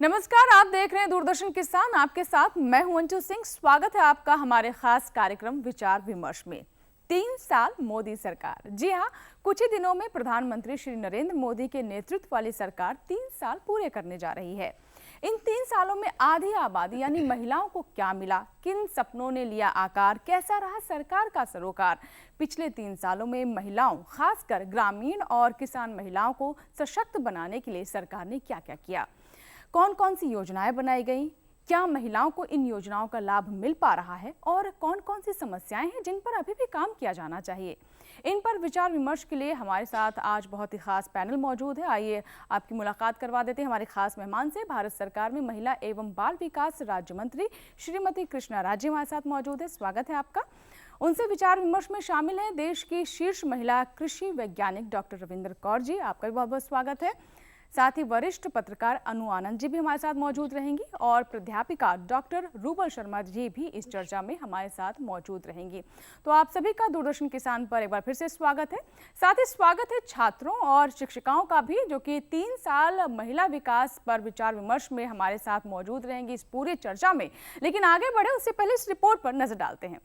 नमस्कार, आप देख रहे हैं दूरदर्शन किसान। आपके साथ मैं हूं अंजू सिंह। स्वागत है आपका हमारे खास कार्यक्रम विचार विमर्श में। 3 साल मोदी सरकार। जी हां, कुछ ही दिनों में प्रधानमंत्री श्री नरेंद्र मोदी के नेतृत्व वाली सरकार 3 साल पूरे करने जा रही है। इन 3 सालों में आधी आबादी यानी महिलाओं को क्या मिला, किन सपनों ने लिया आकार, कैसा रहा सरकार का सरोकार। पिछले 3 सालों में महिलाओं, खासकर ग्रामीण और किसान महिलाओं को सशक्त बनाने के लिए सरकार ने क्या क्या किया, कौन कौन सी योजनाएं बनाई गई, क्या महिलाओं को इन योजनाओं का लाभ मिल पा रहा है और कौन कौन सी समस्याएं हैं जिन पर अभी भी काम किया जाना चाहिए। इन पर विचार विमर्श के लिए हमारे साथ आज बहुत ही खास पैनल मौजूद है। आइए आपकी मुलाकात करवा देते हैं हमारे खास मेहमान से। भारत सरकार में महिला एवं बाल विकास राज्य मंत्री श्रीमती कृष्णा राजे हमारे साथ मौजूद है। स्वागत है आपका। उनसे विचार विमर्श में शामिल है देश की शीर्ष महिला कृषि वैज्ञानिक डॉक्टर रविंद्र कौर जी, आपका भी बहुत बहुत स्वागत है। साथ ही वरिष्ठ पत्रकार अनु आनंद जी भी हमारे साथ मौजूद रहेंगी और प्राध्यापिका डॉक्टर रूबल शर्मा जी भी इस चर्चा में हमारे साथ मौजूद रहेंगी। तो आप सभी का दूरदर्शन किसान पर एक बार फिर से स्वागत है। साथ ही स्वागत है छात्रों और शिक्षिकाओं का भी, जो कि 3 साल महिला विकास पर विचार विमर्श में हमारे साथ मौजूद रहेंगी इस पूरी चर्चा में। लेकिन आगे बढ़े उससे पहले इस रिपोर्ट पर नजर डालते हैं।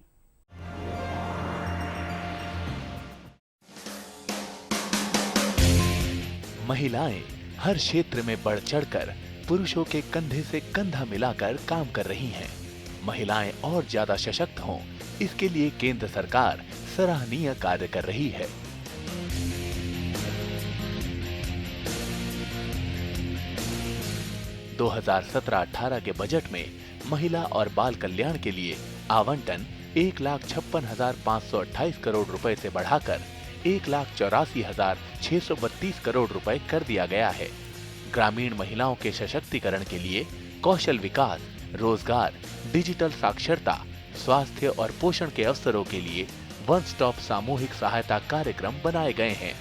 महिलाएं हर क्षेत्र में बढ़ चढ़कर पुरुषों के कंधे से कंधा मिलाकर काम कर रही हैं। महिलाएं और ज्यादा सशक्त हों, इसके लिए केंद्र सरकार सराहनीय कार्य कर रही है। – 2017-18 के बजट में महिला और बाल कल्याण के लिए आवंटन 1,56,528 करोड़ रुपए से बढ़ाकर 1,84,632 करोड़ रुपए कर दिया गया है। ग्रामीण महिलाओं के सशक्तिकरण के लिए कौशल विकास, रोजगार, डिजिटल साक्षरता, स्वास्थ्य और पोषण के अवसरों के लिए वन स्टॉप सामूहिक सहायता कार्यक्रम बनाए गए हैं।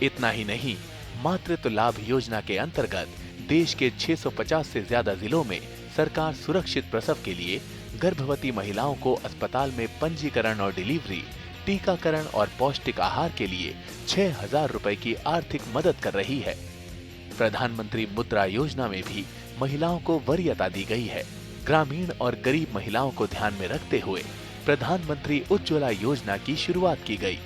इतना ही नहीं, मातृत्व लाभ योजना के अंतर्गत देश के 650 से ज्यादा जिलों में सरकार सुरक्षित प्रसव के लिए गर्भवती महिलाओं को अस्पताल में पंजीकरण और डिलीवरी, टीकाकरण और पौष्टिक आहार के लिए 6,000 रुपए की आर्थिक मदद कर रही है। प्रधानमंत्री मुद्रा योजना में भी महिलाओं को वरीयता दी गई है। ग्रामीण और गरीब महिलाओं को ध्यान में रखते हुए प्रधानमंत्री उज्ज्वला योजना की शुरुआत की गई।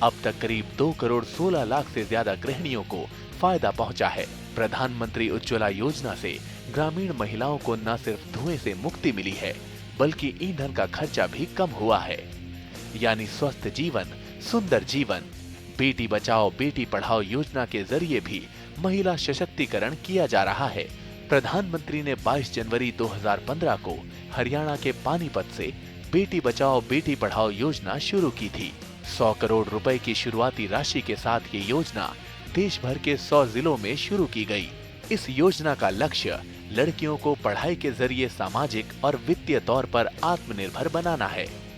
अब तक करीब 2 करोड़ 16 लाख से ज्यादा गृहिणियों को फायदा पहुंचा है। प्रधानमंत्री उज्ज्वला योजना से ग्रामीण महिलाओं को न सिर्फ धुएं से मुक्ति मिली है, बल्कि ईंधन का खर्चा भी कम हुआ है। यानी स्वस्थ जीवन, सुंदर जीवन। बेटी बचाओ बेटी पढ़ाओ योजना के जरिए भी महिला सशक्तिकरण किया जा रहा है। प्रधानमंत्री ने 22 जनवरी 2015 को हरियाणा के पानीपत से बेटी बचाओ बेटी पढ़ाओ योजना शुरू की थी। 100 करोड़ रुपए की शुरुआती राशि के साथ ये योजना देश भर के 100 जिलों में शुरू की गई। इस योजना का लक्ष्य लड़कियों को पढ़ाई के जरिए सामाजिक और वित्तीय तौर पर आत्मनिर्भर बनाना है।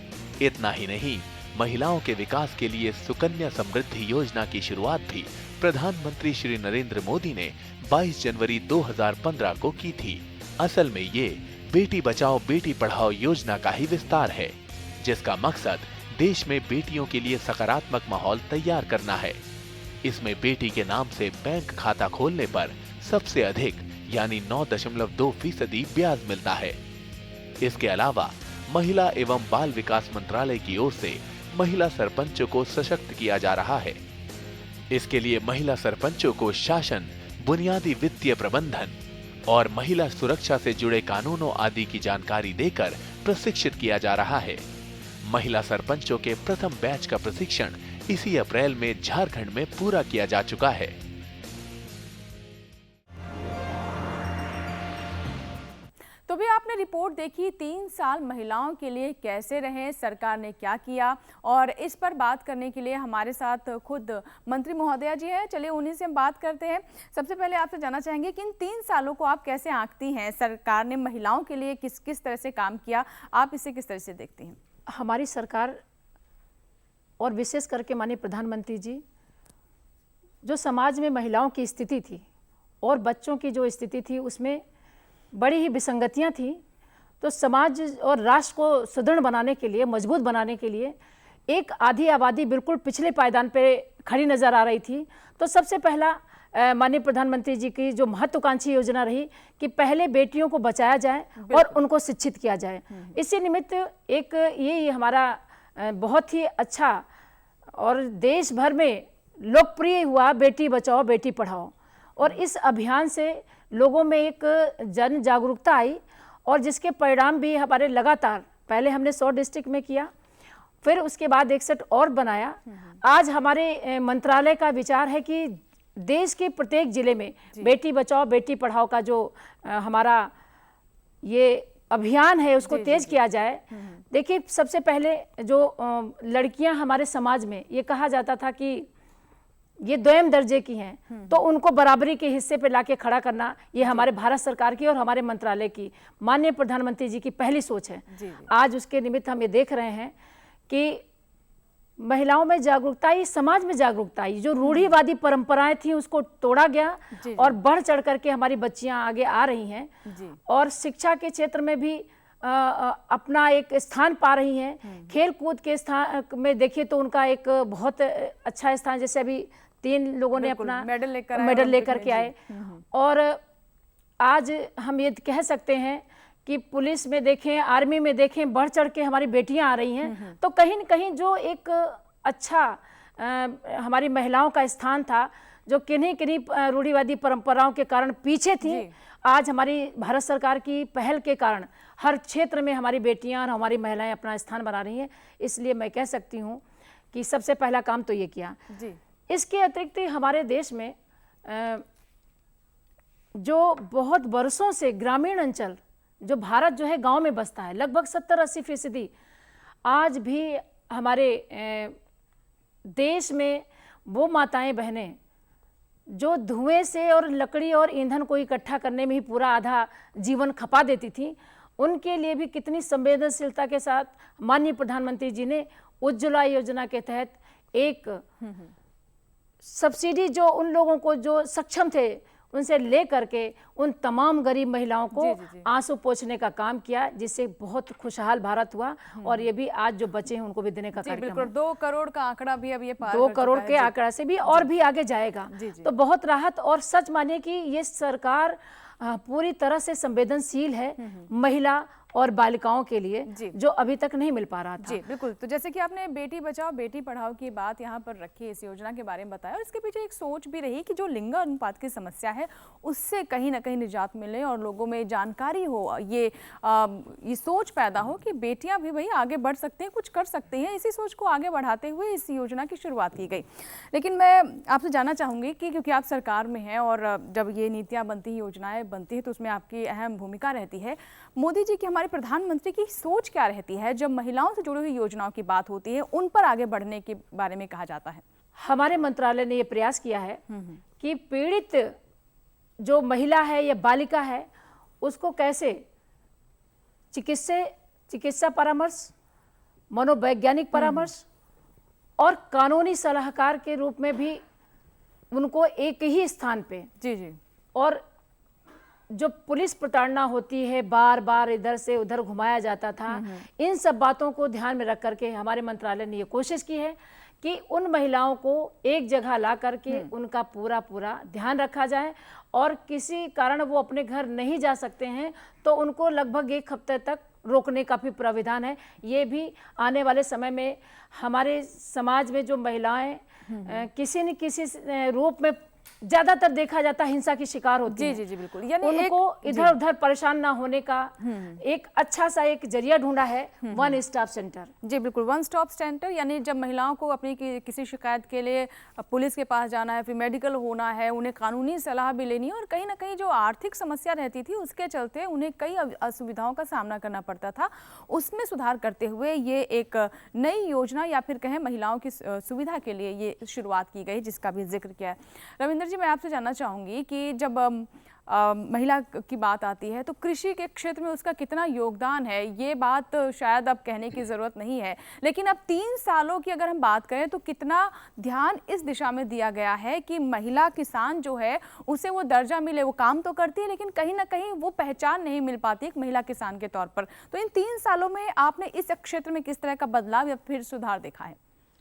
इतना ही नहीं, महिलाओं के विकास के लिए सुकन्या समृद्धि योजना की शुरुआत भी प्रधानमंत्री श्री नरेंद्र मोदी ने 22 जनवरी 2015 को की थी। असल में ये बेटी बचाओ बेटी पढ़ाओ योजना का ही विस्तार है, जिसका मकसद देश में बेटियों के लिए सकारात्मक माहौल तैयार करना है। इसमें बेटी के नाम से बैंक खाता खोलने पर सबसे अधिक यानी 9.2% ब्याज मिलता है। इसके अलावा महिला एवं बाल विकास मंत्रालय की ओर से महिला सरपंचों को सशक्त किया जा रहा है। इसके लिए महिला सरपंचों को शासन, बुनियादी वित्तीय प्रबंधन और महिला सुरक्षा से जुड़े कानूनों आदि की जानकारी देकर प्रशिक्षित किया जा रहा है। महिला सरपंचों के प्रथम बैच का प्रशिक्षण इसी अप्रैल में झारखंड में पूरा किया जा चुका है। तो भी आपने रिपोर्ट देखी, 3 साल महिलाओं के लिए कैसे रहे, सरकार ने क्या किया, और इस पर बात करने के लिए हमारे साथ खुद मंत्री महोदया जी हैं। चलिए उन्हीं से हम बात करते हैं। सबसे पहले आपसे जानना चाहेंगे कि इन 3 सालों को आप कैसे आंकती हैं? सरकार ने महिलाओं के लिए किस किस तरह से काम किया, आप इसे किस तरह से देखती हैं? हमारी सरकार और विशेष करके माननीय प्रधानमंत्री जी, जो समाज में महिलाओं की स्थिति थी और बच्चों की जो स्थिति थी उसमें बड़ी ही विसंगतियां थी, तो समाज और राष्ट्र को सुदृढ़ बनाने के लिए, मजबूत बनाने के लिए एक आधी आबादी बिल्कुल पिछले पायदान पे खड़ी नज़र आ रही थी। तो सबसे पहला माननीय प्रधानमंत्री जी की जो महत्वाकांक्षी योजना रही कि पहले बेटियों को बचाया जाए और उनको शिक्षित किया जाए। इसी निमित्त एक ये हमारा बहुत ही अच्छा और देश भर में लोकप्रिय हुआ बेटी बचाओ बेटी पढ़ाओ, और इस अभियान से लोगों में एक जन जागरूकता आई और जिसके परिणाम भी हमारे लगातार, पहले हमने 100 डिस्ट्रिक्ट में किया, फिर उसके बाद 61 और बनाया। आज हमारे मंत्रालय का विचार है कि देश के प्रत्येक जिले में बेटी बचाओ बेटी पढ़ाओ का जो हमारा ये अभियान है उसको तेज किया जाए। देखिए, सबसे पहले जो लड़कियां हमारे समाज में ये कहा जाता था कि ये दोयम दर्जे की हैं, तो उनको बराबरी के हिस्से पे लाके खड़ा करना ये हमारे भारत सरकार की और हमारे मंत्रालय की, माननीय प्रधानमंत्री जी की पहली सोच है। आज उसके निमित्त हम ये देख रहे हैं कि महिलाओं में जागरूकता आई, समाज में जागरूकता आई, जो रूढ़िवादी परंपराएं थी उसको तोड़ा गया और बढ़ चढ़ करके हमारी बच्चियां आगे आ रही हैं और शिक्षा के क्षेत्र में भी अपना एक स्थान पा रही हैं। खेल कूद के स्थान में देखिए तो उनका एक बहुत अच्छा स्थान, जैसे अभी 3 लोगों ने अपना मेडल लेकर के आए। और आज हम ये कह सकते हैं कि पुलिस में देखें, आर्मी में देखें, बढ़ चढ़ के हमारी बेटियां आ रही हैं। तो कहीं न कहीं जो एक अच्छा हमारी महिलाओं का स्थान था, जो किन्हीं रूढ़िवादी परंपराओं के कारण पीछे थी, आज हमारी भारत सरकार की पहल के कारण हर क्षेत्र में हमारी बेटियां और हमारी महिलाएं अपना स्थान बना रही हैं। इसलिए मैं कह सकती हूँ कि सबसे पहला काम तो ये किया। इसके अतिरिक्त हमारे देश में जो बहुत वर्षों से ग्रामीण अंचल, जो भारत जो है गांव में बसता है, लगभग 70-80% आज भी हमारे देश में वो माताएं बहनें जो धुएं से और लकड़ी और ईंधन को इकट्ठा करने में ही पूरा आधा जीवन खपा देती थी, उनके लिए भी कितनी संवेदनशीलता के साथ माननीय प्रधानमंत्री जी ने उज्ज्वला योजना के तहत एक सब्सिडी जो उन लोगों को जो सक्षम थे उनसे ले करके उन तमाम गरीब महिलाओं को आंसू पोंछने का काम किया, जिससे बहुत खुशहाल भारत हुआ। और ये भी आज जो बचे हैं उनको भी देने का कार्यक्रम है। 2 करोड़ का आंकड़ा भी अब ये पार 2 करोड़ के आंकड़ा से भी और भी आगे जाएगा। तो बहुत राहत, और सच मानिए कि ये सरकार पूरी तरह से संवेदनशील है महिला और बालिकाओं के लिए, जो अभी तक नहीं मिल पा रहा था। जी बिल्कुल। तो जैसे कि आपने बेटी बचाओ बेटी पढ़ाओ की बात यहाँ पर रखी, इस योजना के बारे में बताया, और इसके पीछे एक सोच भी रही कि जो लिंग अनुपात की समस्या है उससे कहीं ना कहीं निजात मिले और लोगों में जानकारी हो, ये सोच पैदा हो कि बेटियां भी भाई आगे बढ़ सकते हैं, कुछ कर सकते हैं। इसी सोच को आगे बढ़ाते हुए इस योजना की शुरुआत की गई। लेकिन मैं आपसे जानना चाहूँगी कि क्योंकि आप सरकार में हैं और जब ये नीतियाँ बनती हैं, योजनाएँ बनती हैं, तो उसमें आपकी अहम भूमिका रहती है। मोदी जी की, हमारे प्रधानमंत्री की सोच क्या रहती है जब महिलाओं से जुड़ी हुई योजनाओं की बात होती है, उन पर आगे बढ़ने के बारे में कहा जाता है? हमारे मंत्रालय ने यह प्रयास किया है कि पीड़ित जो महिला है या बालिका है उसको कैसे चिकित्सा परामर्श, मनोवैज्ञानिक परामर्श और कानूनी सलाहकार के रूप में भी उनको एक ही स्थान पे और जो पुलिस प्रताड़ना होती है, बार बार इधर से उधर घुमाया जाता था, इन सब बातों को ध्यान में रख करके हमारे मंत्रालय ने ये कोशिश की है कि उन महिलाओं को एक जगह ला करके उनका पूरा ध्यान रखा जाए, और किसी कारण वो अपने घर नहीं जा सकते हैं तो उनको लगभग 1 हफ्ते तक रोकने का भी प्राविधान है। ये भी आने वाले समय में हमारे समाज में जो महिलाएं किसी न किसी रूप में ज्यादातर देखा जाता है हिंसा की शिकार होती है। जी बिल्कुल। यानी उनको इधर उधर परेशान ना होने का एक अच्छा सा एक जरिया ढूंढा है वन स्टॉप सेंटर। जी बिल्कुल, वन स्टॉप सेंटर, यानी जब महिलाओं को अपनी किसी शिकायत के लिए पुलिस के पास जाना है, फिर मेडिकल होना है, उन्हें कानूनी सलाह भी लेनी है, और कहीं ना कहीं जो आर्थिक समस्या रहती थी उसके चलते उन्हें कई असुविधाओं का सामना करना पड़ता था, उसमें सुधार करते हुए ये एक नई योजना या फिर कहें महिलाओं की सुविधा के लिए ये शुरुआत की गई, जिसका भी जिक्र किया है। रविंदर जी, मैं आपसे जानना चाहूँगी कि जब महिला की बात आती है तो कृषि के क्षेत्र में उसका कितना योगदान है, ये बात शायद अब कहने की ज़रूरत नहीं है, लेकिन अब 3 सालों की अगर हम बात करें तो कितना ध्यान इस दिशा में दिया गया है कि महिला किसान जो है उसे वो दर्जा मिले। वो काम तो करती है लेकिन कहीं ना कहीं वो पहचान नहीं मिल पाती एक महिला किसान के तौर पर। तो इन 3 सालों में आपने इस क्षेत्र में किस तरह का बदलाव या फिर सुधार देखा है?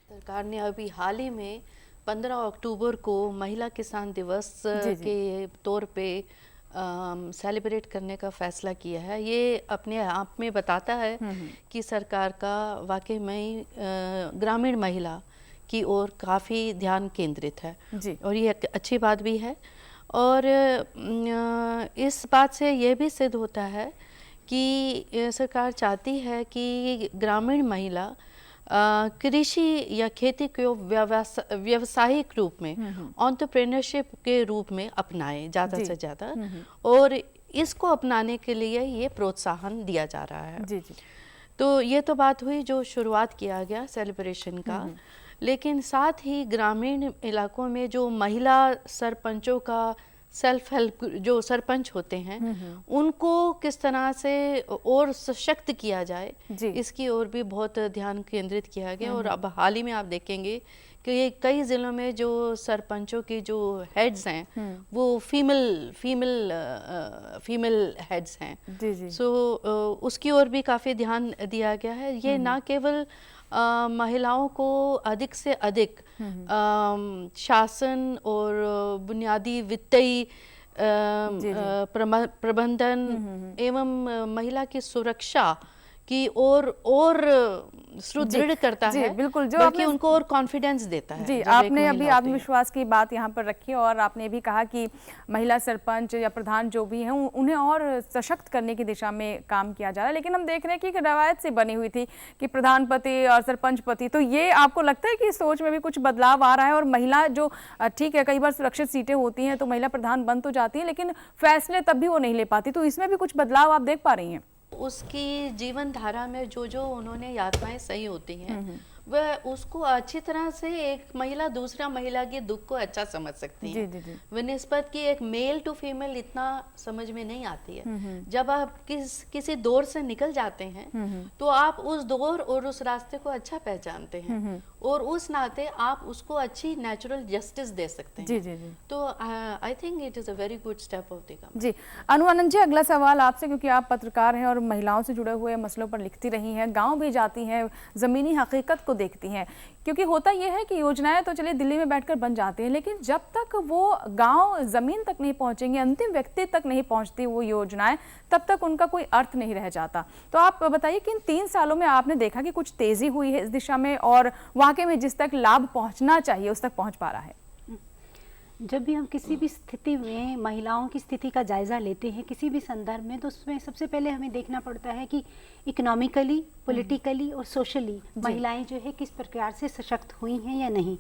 सरकार ने अभी हाल ही में 15 अक्टूबर को महिला किसान दिवस जी, जी। के तौर पे सेलिब्रेट करने का फैसला किया है। ये अपने आप में बताता है कि सरकार का वाकई में ग्रामीण महिला की ओर काफ़ी ध्यान केंद्रित है जी। और ये एक अच्छी बात भी है। और इस बात से ये भी सिद्ध होता है कि सरकार चाहती है कि ग्रामीण महिला कृषि या खेती को व्यावसायिक रूप में एंटरप्रेन्योरशिप के रूप में अपनाए ज़्यादा जी। से ज़्यादा, और इसको अपनाने के लिए ये प्रोत्साहन दिया जा रहा है। जी जी। तो ये तो बात हुई जो शुरुआत किया गया सेलिब्रेशन का, लेकिन साथ ही ग्रामीण इलाकों में जो महिला सरपंचों का सेल्फ हेल्प, जो सरपंच होते हैं उनको किस तरह से और सशक्त किया जाए, जी। इसकी ओर भी बहुत ध्यान केंद्रित किया गया। और अब हाल ही में आप देखेंगे कि ये कई ज़िलों में जो सरपंचों की जो हेड्स हैं वो फीमेल हेड्स हैं। जी जी। सो उसकी ओर भी काफ़ी ध्यान दिया गया है। ये ना केवल महिलाओं को अधिक से अधिक शासन और बुनियादी वित्तीय प्रबंधन एवं महिला की सुरक्षा की और सुदृढ़ करता जी, है, बिल्कुल, जो बल्कि आपने उनको और कॉन्फिडेंस देता है। जी, जब एक आपने महिला अभी होती है। आत्मविश्वास की बात यहाँ पर रखी और आपने भी कहा कि महिला सरपंच या प्रधान जो भी हैं उन्हें और सशक्त करने की दिशा में काम किया जा रहा है। लेकिन हम देख रहे हैं कि एक रवायत से बनी हुई थी कि प्रधान पति और सरपंच पति, तो ये आपको लगता है कि सोच में भी कुछ बदलाव आ रहा है? और महिला जो ठीक है, कई बार सुरक्षित सीटें होती हैं तो महिला प्रधान बन तो जाती है, लेकिन फैसले तब भी वो नहीं ले पाती, तो इसमें भी कुछ बदलाव आप देख पा रही हैं? उसकी जीवन धारा में जो उन्होंने यातनाएं सही होती हैं वह उसको अच्छी तरह से एक महिला दूसरा महिला के दुख को अच्छा समझ सकती है। जी, जी, जी। बनिस्बत की एक मेल टू फीमेल इतना समझ में नहीं आती है। जब आप किसी दौर से निकल जाते हैं तो आप उस दौर और उस रास्ते को अच्छा पहचानते हैं और उस नाते आप उसको अच्छी नेचुरल जस्टिस दे सकते हैं। जी जी जी। तो I think it is a very good step of the government. जी, अनु आनंद जी, अगला सवाल आपसे, क्योंकि आप पत्रकार हैं और महिलाओं से जुड़े हुए मसलों पर लिखती रही हैं, गांव भी जाती हैं, ज़मीनी हकीकत को देखती हैं। क्योंकि होता यह है कि योजनाएं तो चलिए दिल्ली में बैठकर बन जाती हैं, लेकिन जब तक वो गांव ज़मीन तक नहीं पहुंचेंगे, अंतिम व्यक्ति तक नहीं पहुंचती वो योजनाएं, तब तक उनका कोई अर्थ नहीं रह जाता। तो आप बताइए कि इन 3 सालों में आपने देखा कि कुछ तेज़ी हुई है इस दिशा में और वाकई में जिस तक लाभ पहुँचना चाहिए उस तक पहुँच पा रहा है? जब भी हम किसी भी स्थिति में महिलाओं की स्थिति का जायज़ा लेते हैं किसी भी संदर्भ में, तो उसमें सबसे पहले हमें देखना पड़ता है कि इकोनॉमिकली, पॉलिटिकली और सोशली महिलाएं जो है किस प्रकार से सशक्त हुई हैं या नहीं।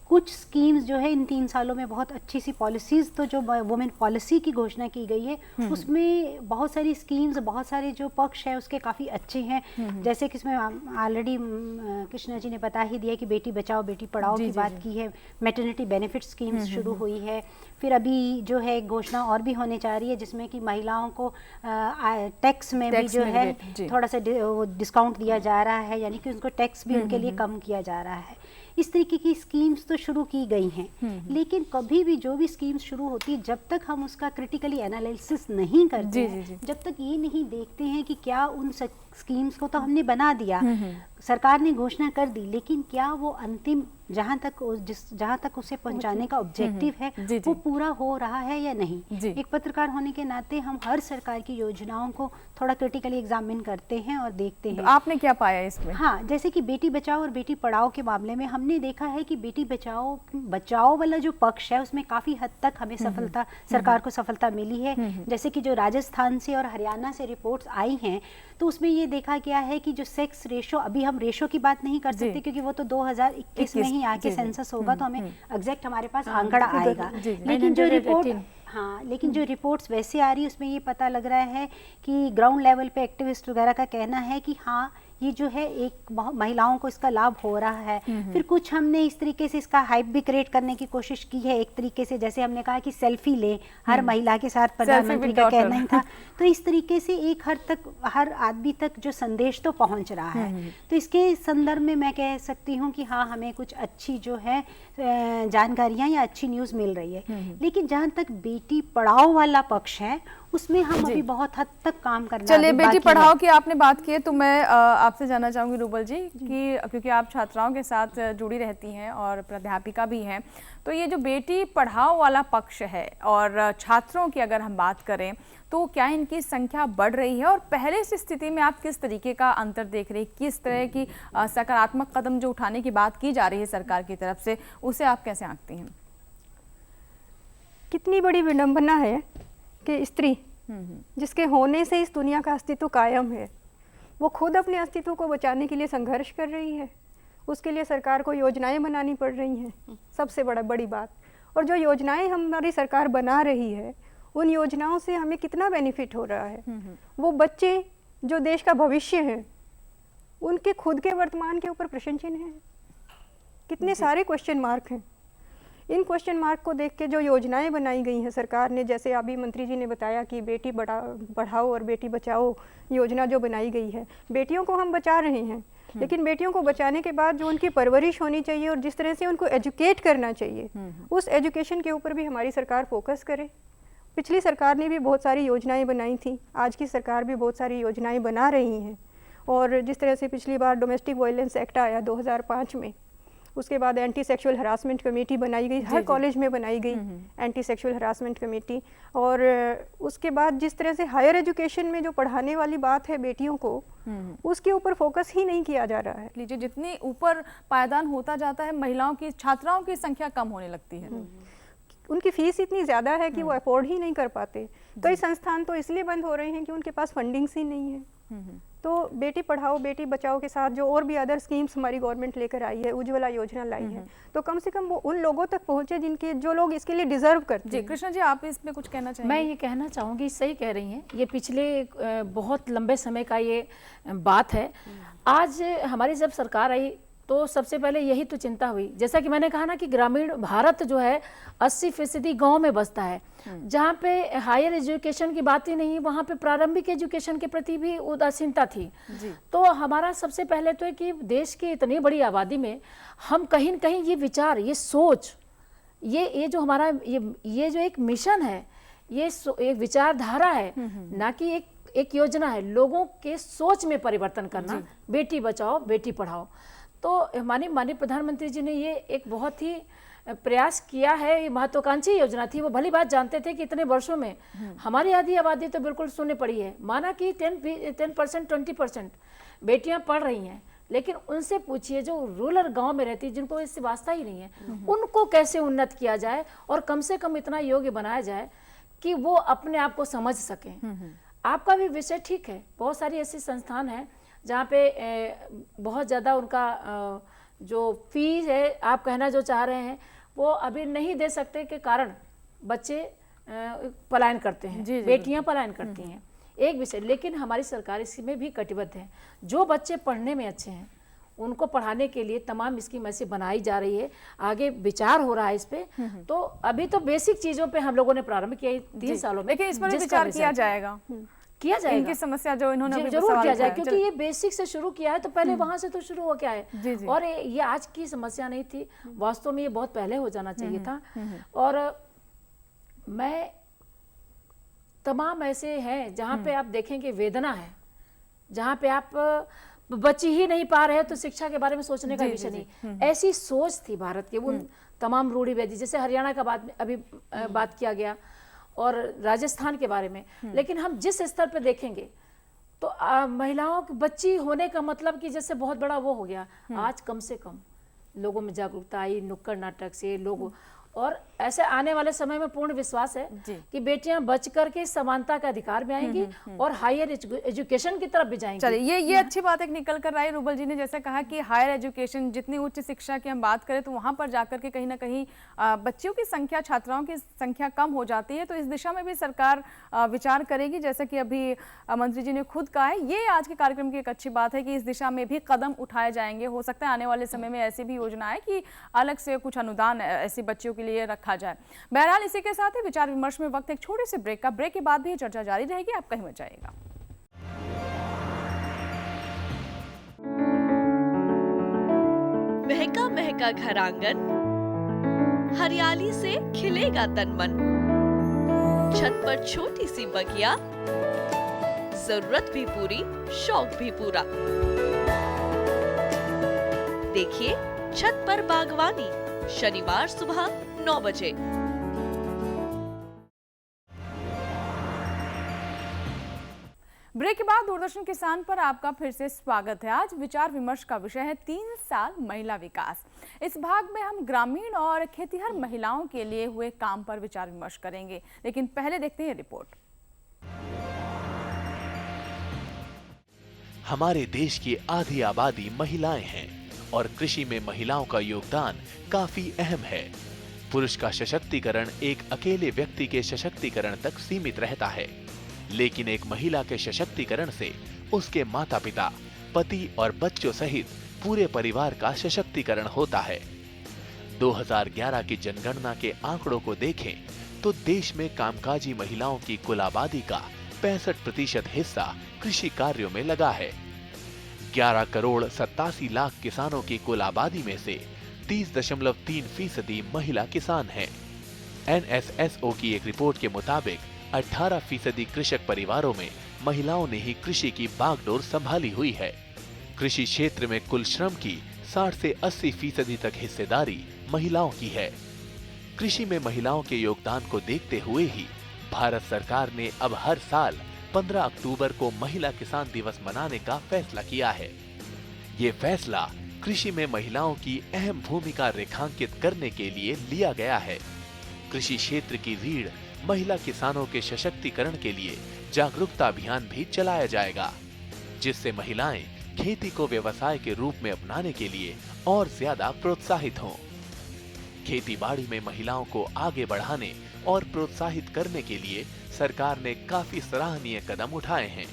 कुछ स्कीम्स जो है इन 3 सालों में बहुत अच्छी सी पॉलिसीज़, तो जो वुमेन पॉलिसी की घोषणा की गई है उसमें बहुत सारी स्कीम्स, बहुत सारे जो पक्ष है उसके काफ़ी अच्छे हैं। जैसे कि इसमें ऑलरेडी कृष्णा जी ने बता ही दिया कि बेटी बचाओ बेटी पढ़ाओ की बात की है, मैटरनिटी बेनिफिट स्कीम्स शुरू हुई है। फिर अभी जो है एक घोषणा और भी होने जा रही है जिसमें कि महिलाओं को टैक्स में भी जो है थोड़ा सा डिस्काउंट दिया जा रहा है, यानी कि उनको टैक्स भी उनके लिए कम किया जा रहा है। इस तरीके की स्कीम्स तो शुरू की गई हैं, लेकिन कभी भी जो भी स्कीम्स शुरू होती है जब तक हम उसका क्रिटिकली एनालिसिस नहीं करते हैं, जब तक ये नहीं देखते हैं कि क्या उन स्कीम्स को तो हमने बना दिया, सरकार ने घोषणा कर दी, लेकिन क्या वो अंतिम जहाँ तक उसे पहुँचाने का ऑब्जेक्टिव है वो पूरा हो रहा है या नहीं। एक पत्रकार होने के नाते हम हर सरकार की योजनाओं को थोड़ा क्रिटिकली एग्जामिन करते हैं और देखते हैं। तो आपने क्या पाया इसमें? हाँ, जैसे कि बेटी बचाओ और बेटी पढ़ाओ के मामले में हमने देखा है कि बेटी बचाओ वाला जो पक्ष है उसमें काफ़ी हद तक हमें सफलता, सरकार को सफलता मिली है। जैसे कि जो राजस्थान से और हरियाणा से रिपोर्ट्स आई हैं तो उसमें ये देखा गया है कि जो सेक्स रेशो, अभी हम रेशो की बात नहीं कर सकते क्योंकि वो तो 2021 में ही आके सेंसस होगा तो हमें एग्जैक्ट हमारे पास आंकड़ा आएगा, लेकिन जो रिपोर्ट्स वैसे आ रही है उसमें ये पता लग रहा है कि ग्राउंड लेवल पे एक्टिविस्ट वगैरह का कहना है कि हाँ ये जो है एक महिलाओं को इसका लाभ हो रहा है। फिर कुछ हमने इस तरीके से इसका हाइप भी क्रिएट करने की कोशिश की है एक तरीके से, जैसे हमने कहा कि सेल्फी ले हर महिला के साथ, प्रधानमंत्री का कहना ही था। तो इस तरीके से एक हर आदमी तक जो संदेश तो पहुंच रहा है। तो इसके संदर्भ में मैं कह सकती हूँ कि हाँ हमें कुछ अच्छी जो है जानकारियाँ या अच्छी न्यूज़ मिल रही है। लेकिन जहाँ तक बेटी पढ़ाओ वाला पक्ष है उसमें हम जी। अभी बहुत हद तक काम करना चलिए, अभी बेटी बाकी है। पढ़ाओ की आपने बात की है तो मैं आपसे जानना चाहूँगी रूबल जी कि क्योंकि आप छात्राओं के साथ जुड़ी रहती हैं और प्राध्यापिका भी हैं, तो ये जो बेटी पढ़ाओ वाला पक्ष है और छात्रों की अगर हम बात करें तो क्या इनकी संख्या बढ़ रही है और पहले से स्थिति में आप किस तरीके का अंतर देख रहे हैं, किस तरह की सकारात्मक कदम जो उठाने की बात की जा रही है सरकार की तरफ से, उसे आप कैसे आंकती हैं? कितनी बड़ी विडंबना है कि स्त्री जिसके होने से इस दुनिया का अस्तित्व कायम है, वो खुद अपने अस्तित्व को बचाने के लिए संघर्ष कर रही है। उसके लिए सरकार को योजनाएं बनानी पड़ रही हैं, सबसे बड़ी बात। और जो योजनाएं हमारी सरकार बना रही है, उन योजनाओं से हमें कितना बेनिफिट हो रहा है। वो बच्चे जो देश का भविष्य है, उनके खुद के वर्तमान के ऊपर प्रश्न चिन्ह है, कितने सारे क्वेश्चन मार्क हैं। इन क्वेश्चन मार्क को देख के जो योजनाएं बनाई गई हैं सरकार ने, जैसे अभी मंत्री जी ने बताया कि बेटी पढ़ाओ और बेटी बचाओ योजना जो बनाई गई है, बेटियों को हम बचा रहे हैं, लेकिन बेटियों को बचाने के बाद जो उनकी परवरिश होनी चाहिए और जिस तरह से उनको एजुकेट करना चाहिए, उस एजुकेशन के ऊपर भी हमारी सरकार फोकस करे। पिछली सरकार ने भी बहुत सारी योजनाएं बनाई थी, आज की सरकार भी बहुत सारी योजनाएं बना रही हैं। और जिस तरह से पिछली बार डोमेस्टिक वायलेंस एक्ट आया 2005 में, उसके बाद एंटी सेक्सुअल हरासमेंट कमेटी बनाई गई, हर कॉलेज में बनाई गई एंटी सेक्सुअल हरासमेंट कमेटी। और उसके बाद जिस तरह से हायर एजुकेशन में जो पढ़ाने वाली बात है बेटियों को, उसके ऊपर फोकस ही नहीं किया जा रहा है। लीजिए, जितनी ऊपर पायदान होता जाता है महिलाओं की, छात्राओं की संख्या कम होने लगती है। उनकी फीस इतनी ज़्यादा है कि वो अफोर्ड ही नहीं कर पाते। कई संस्थान तो इसलिए बंद हो रहे हैं कि उनके पास फंडिंग्स ही नहीं है। तो बेटी पढ़ाओ बेटी बचाओ के साथ जो और भी अदर स्कीम्स हमारी गवर्नमेंट लेकर आई है, उज्ज्वला योजना लाई है, तो कम से कम वो उन लोगों तक पहुंचे जो लोग इसके लिए डिजर्व करते जी। हैं। कृष्णा जी, आप इसमें कुछ कहना चाहेंगे? मैं ये कहना चाहूँगी, सही कह रही हैं, ये पिछले बहुत लंबे समय का ये बात है। आज हमारी जब सरकार आई तो सबसे पहले यही तो चिंता हुई, जैसा कि मैंने कहा ना कि ग्रामीण भारत जो है 80% गांव में बसता है, जहाँ पे हायर एजुकेशन की बात ही नहीं, वहाँ पे प्रारंभिक एजुकेशन के प्रति भी उदासीनता थी। तो हमारा सबसे पहले तो है कि देश की इतनी बड़ी आबादी में हम कहीं न कहीं ये विचार, ये सोच, ये जो हमारा ये जो एक मिशन है, ये एक विचारधारा है, ना कि एक योजना है, लोगों के सोच में परिवर्तन करना, बेटी बचाओ बेटी पढ़ाओ। तो हमारे माननीय प्रधानमंत्री जी ने ये एक बहुत ही प्रयास किया है, ये महत्वाकांक्षी योजना थी। वो भली बात जानते थे कि इतने वर्षों में हमारी आधी आबादी तो बिल्कुल शून्य पड़ी है। माना कि 10% 20% बेटियां पढ़ रही हैं, लेकिन उनसे पूछिए जो रूरल गांव में रहती है, जिनको इससे वास्ता ही नहीं है, उनको कैसे उन्नत किया जाए और कम से कम इतना योग्य बनाया जाए कि वो अपने आप को समझ सकें। आपका भी विषय ठीक है, बहुत सारी ऐसी संस्थान हैं जहाँ पे बहुत ज़्यादा उनका जो फीस है, आप कहना जो चाह रहे हैं, वो अभी नहीं दे सकते के कारण बच्चे पलायन करते हैं, बेटियां पलायन करती हैं, एक विषय। लेकिन हमारी सरकार इसमें भी कटिबद्ध है। जो बच्चे पढ़ने में अच्छे हैं उनको पढ़ाने के लिए तमाम स्कीम ऐसी बनाई जा रही है, आगे विचार हो रहा है इस पे। तो अभी तो बेसिक चीज़ों पे हम लोगों ने प्रारंभ किया 3 सालों में, लेकिन इस पर विचार किया जाएगा, किया जाएगा। इनकी समस्या जो इन्होंने जरूर किया जाए, क्योंकि ये बेसिक से शुरू किया है, तो पहले वहां से तो शुरू हो क्या है। और ये आज की समस्या नहीं थी, वास्तव में ये बहुत पहले हो जाना चाहिए था। और मैं तमाम ऐसे हैं जहाँ पे आप देखेंगे वेदना है, जहाँ पे आप बची ही नहीं पा रहे हैं, तो शिक्षा के बारे में सोचने का विषय नहीं। ऐसी सोच थी भारत के उन तमाम रूढ़िवादी, जैसे हरियाणा का अभी बात किया गया और राजस्थान के बारे में। लेकिन हम जिस स्तर पे देखेंगे तो महिलाओं की बच्ची होने का मतलब कि जैसे बहुत बड़ा वो हो गया। आज कम से कम लोगों में जागरूकता आई, नुक्कड़ नाटक से लोग, और ऐसे आने वाले समय में पूर्ण विश्वास है कि बेटियां बच करके समानता का अधिकार में आएंगी और हायर एजुकेशन की तरफ भी जाएंगी। चलिए, ये अच्छी बात एक निकल कर आई। रूबल जी ने जैसे कहा कि हायर एजुकेशन, जितनी उच्च शिक्षा की हम बात करें तो वहाँ पर जाकर के कहीं ना कहीं बच्चियों की संख्या, छात्राओं की संख्या कम हो जाती है। तो इस दिशा में भी सरकार विचार करेगी, जैसा कि अभी मंत्री जी ने खुद कहा है। ये आज के कार्यक्रम की एक अच्छी बात है कि इस दिशा में भी कदम उठाए जाएंगे। हो सकता है आने वाले समय में ऐसी भी योजना है कि अलग से कुछ अनुदान ऐसी बच्चियों के लिए रखा जाए। बहरहाल इसी के साथ ही विचार विमर्श में वक्त एक छोटे से ब्रेक का। ब्रेक के बाद भी चर्चा जारी रहेगी, आप कहीं मत जाइएगा। महका महका घर आंगन, हरियाली से खिलेगा तन मन। छत पर छोटी सी बगिया, जरूरत भी पूरी, शौक भी पूरा। देखिए छत पर बागवानी, शनिवार सुबह 9 बजे। ब्रेक के बाद दूरदर्शन किसान पर आपका फिर से स्वागत है। आज विचार विमर्श का विषय है 3 साल महिला विकास। इस भाग में हम ग्रामीण और खेतीहर महिलाओं के लिए हुए काम पर विचार विमर्श करेंगे, लेकिन पहले देखते हैं रिपोर्ट। हमारे देश की आधी आबादी महिलाएं हैं और कृषि में महिलाओं का योगदान काफी अहम है। पुरुष का सशक्तिकरण एक अकेले व्यक्ति के सशक्तिकरण तक सीमित रहता है, लेकिन एक महिला के सशक्तिकरण से उसके माता पिता, पति और बच्चों सहित पूरे परिवार का सशक्तिकरण होता है। 2011 की जनगणना के आंकड़ों को देखें तो देश में कामकाजी महिलाओं की कुल आबादी का 65% हिस्सा कृषि कार्यों में लगा है। 11 करोड़ 87 लाख किसानों की कुल आबादी में से 30.3% महिला किसान हैं। NSSO की एक रिपोर्ट के मुताबिक 18% कृषक परिवारों में महिलाओं ने ही कृषि की बागडोर संभाली हुई है। कृषि क्षेत्र में कुल श्रम की 60 से 80% तक हिस्सेदारी महिलाओं की है। कृषि में महिलाओं के योगदान को देखते हुए ही भारत सरकार ने अब हर साल 15 अक्टूबर को महिला किसान दिवस मनाने का फैसला किया है। ये फैसला कृषि में महिलाओं की अहम भूमिका रेखांकित करने के लिए लिया गया है। कृषि क्षेत्र की रीढ़ महिला किसानों के सशक्तिकरण के लिए जागरूकता अभियान भी चलाया जाएगा, जिससे महिलाएं खेती को व्यवसाय के रूप में अपनाने के लिए और ज्यादा प्रोत्साहित हों। खेती-बाड़ी में महिलाओं को आगे बढ़ाने और प्रोत्साहित करने के लिए सरकार ने काफी सराहनीय कदम उठाए हैं।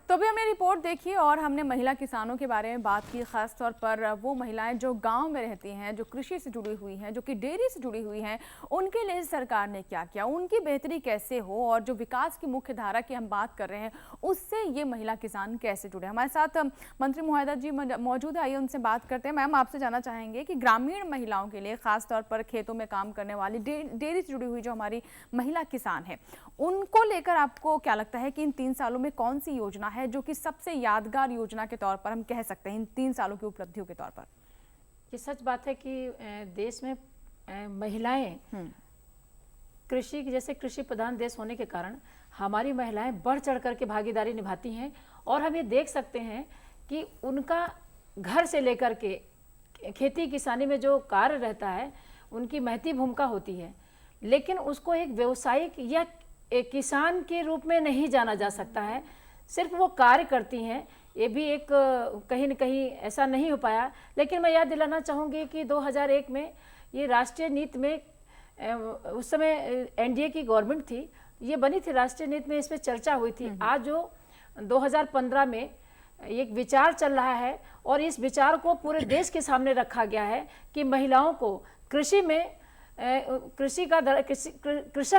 तो अभी हमने रिपोर्ट देखी और हमने महिला किसानों के बारे में बात की, खास तौर पर वो महिलाएं जो गांव में रहती हैं, जो कृषि से जुड़ी हुई हैं, जो कि डेयरी से जुड़ी हुई हैं, उनके लिए सरकार ने क्या किया, उनकी बेहतरी कैसे हो, और जो विकास की मुख्य धारा की हम बात कर रहे हैं उससे ये महिला किसान कैसे जुड़े। हमारे साथ मंत्री महोदया जी मौजूद है, आइए उनसे बात करते हैं। मैम, आपसे जानना चाहेंगे कि ग्रामीण महिलाओं के लिए, खास तौर पर खेतों में काम करने वाली, डेयरी से जुड़ी हुई जो हमारी महिला किसान है, उनको लेकर आपको क्या लगता है कि इन 3 सालों में कौन सी योजना है जो कि सबसे यादगार योजना के तौर पर हम कह सकते हैं इन 3 सालों की उपलब्धियों के तौर पर? ये सच बात है कि देश में महिलाएं कृषि, जैसे कृषि प्रधान देश होने के कारण हमारी महिलाएं बढ़ चढ़ करके भागीदारी निभाती हैं, और हम ये देख सकते हैं कि उनका घर से लेकर के खेती किसानी में जो कार्य रहता है उनकी महती भूमिका होती है, लेकिन उसको एक व्यवसायिक या एक किसान के रूप में नहीं जाना जा सकता है। सिर्फ वो कार्य करती हैं, ये भी एक कहीं न कहीं ऐसा नहीं हो पाया। लेकिन मैं याद दिलाना चाहूँगी कि 2001 में ये राष्ट्रीय नीति में, उस समय NDA की गवर्नमेंट थी, ये बनी थी राष्ट्रीय नीति में, इस पर चर्चा हुई थी। आज जो 2015 में एक विचार चल रहा है और इस विचार को पूरे देश के सामने रखा गया है कि महिलाओं को कृषि में कृषक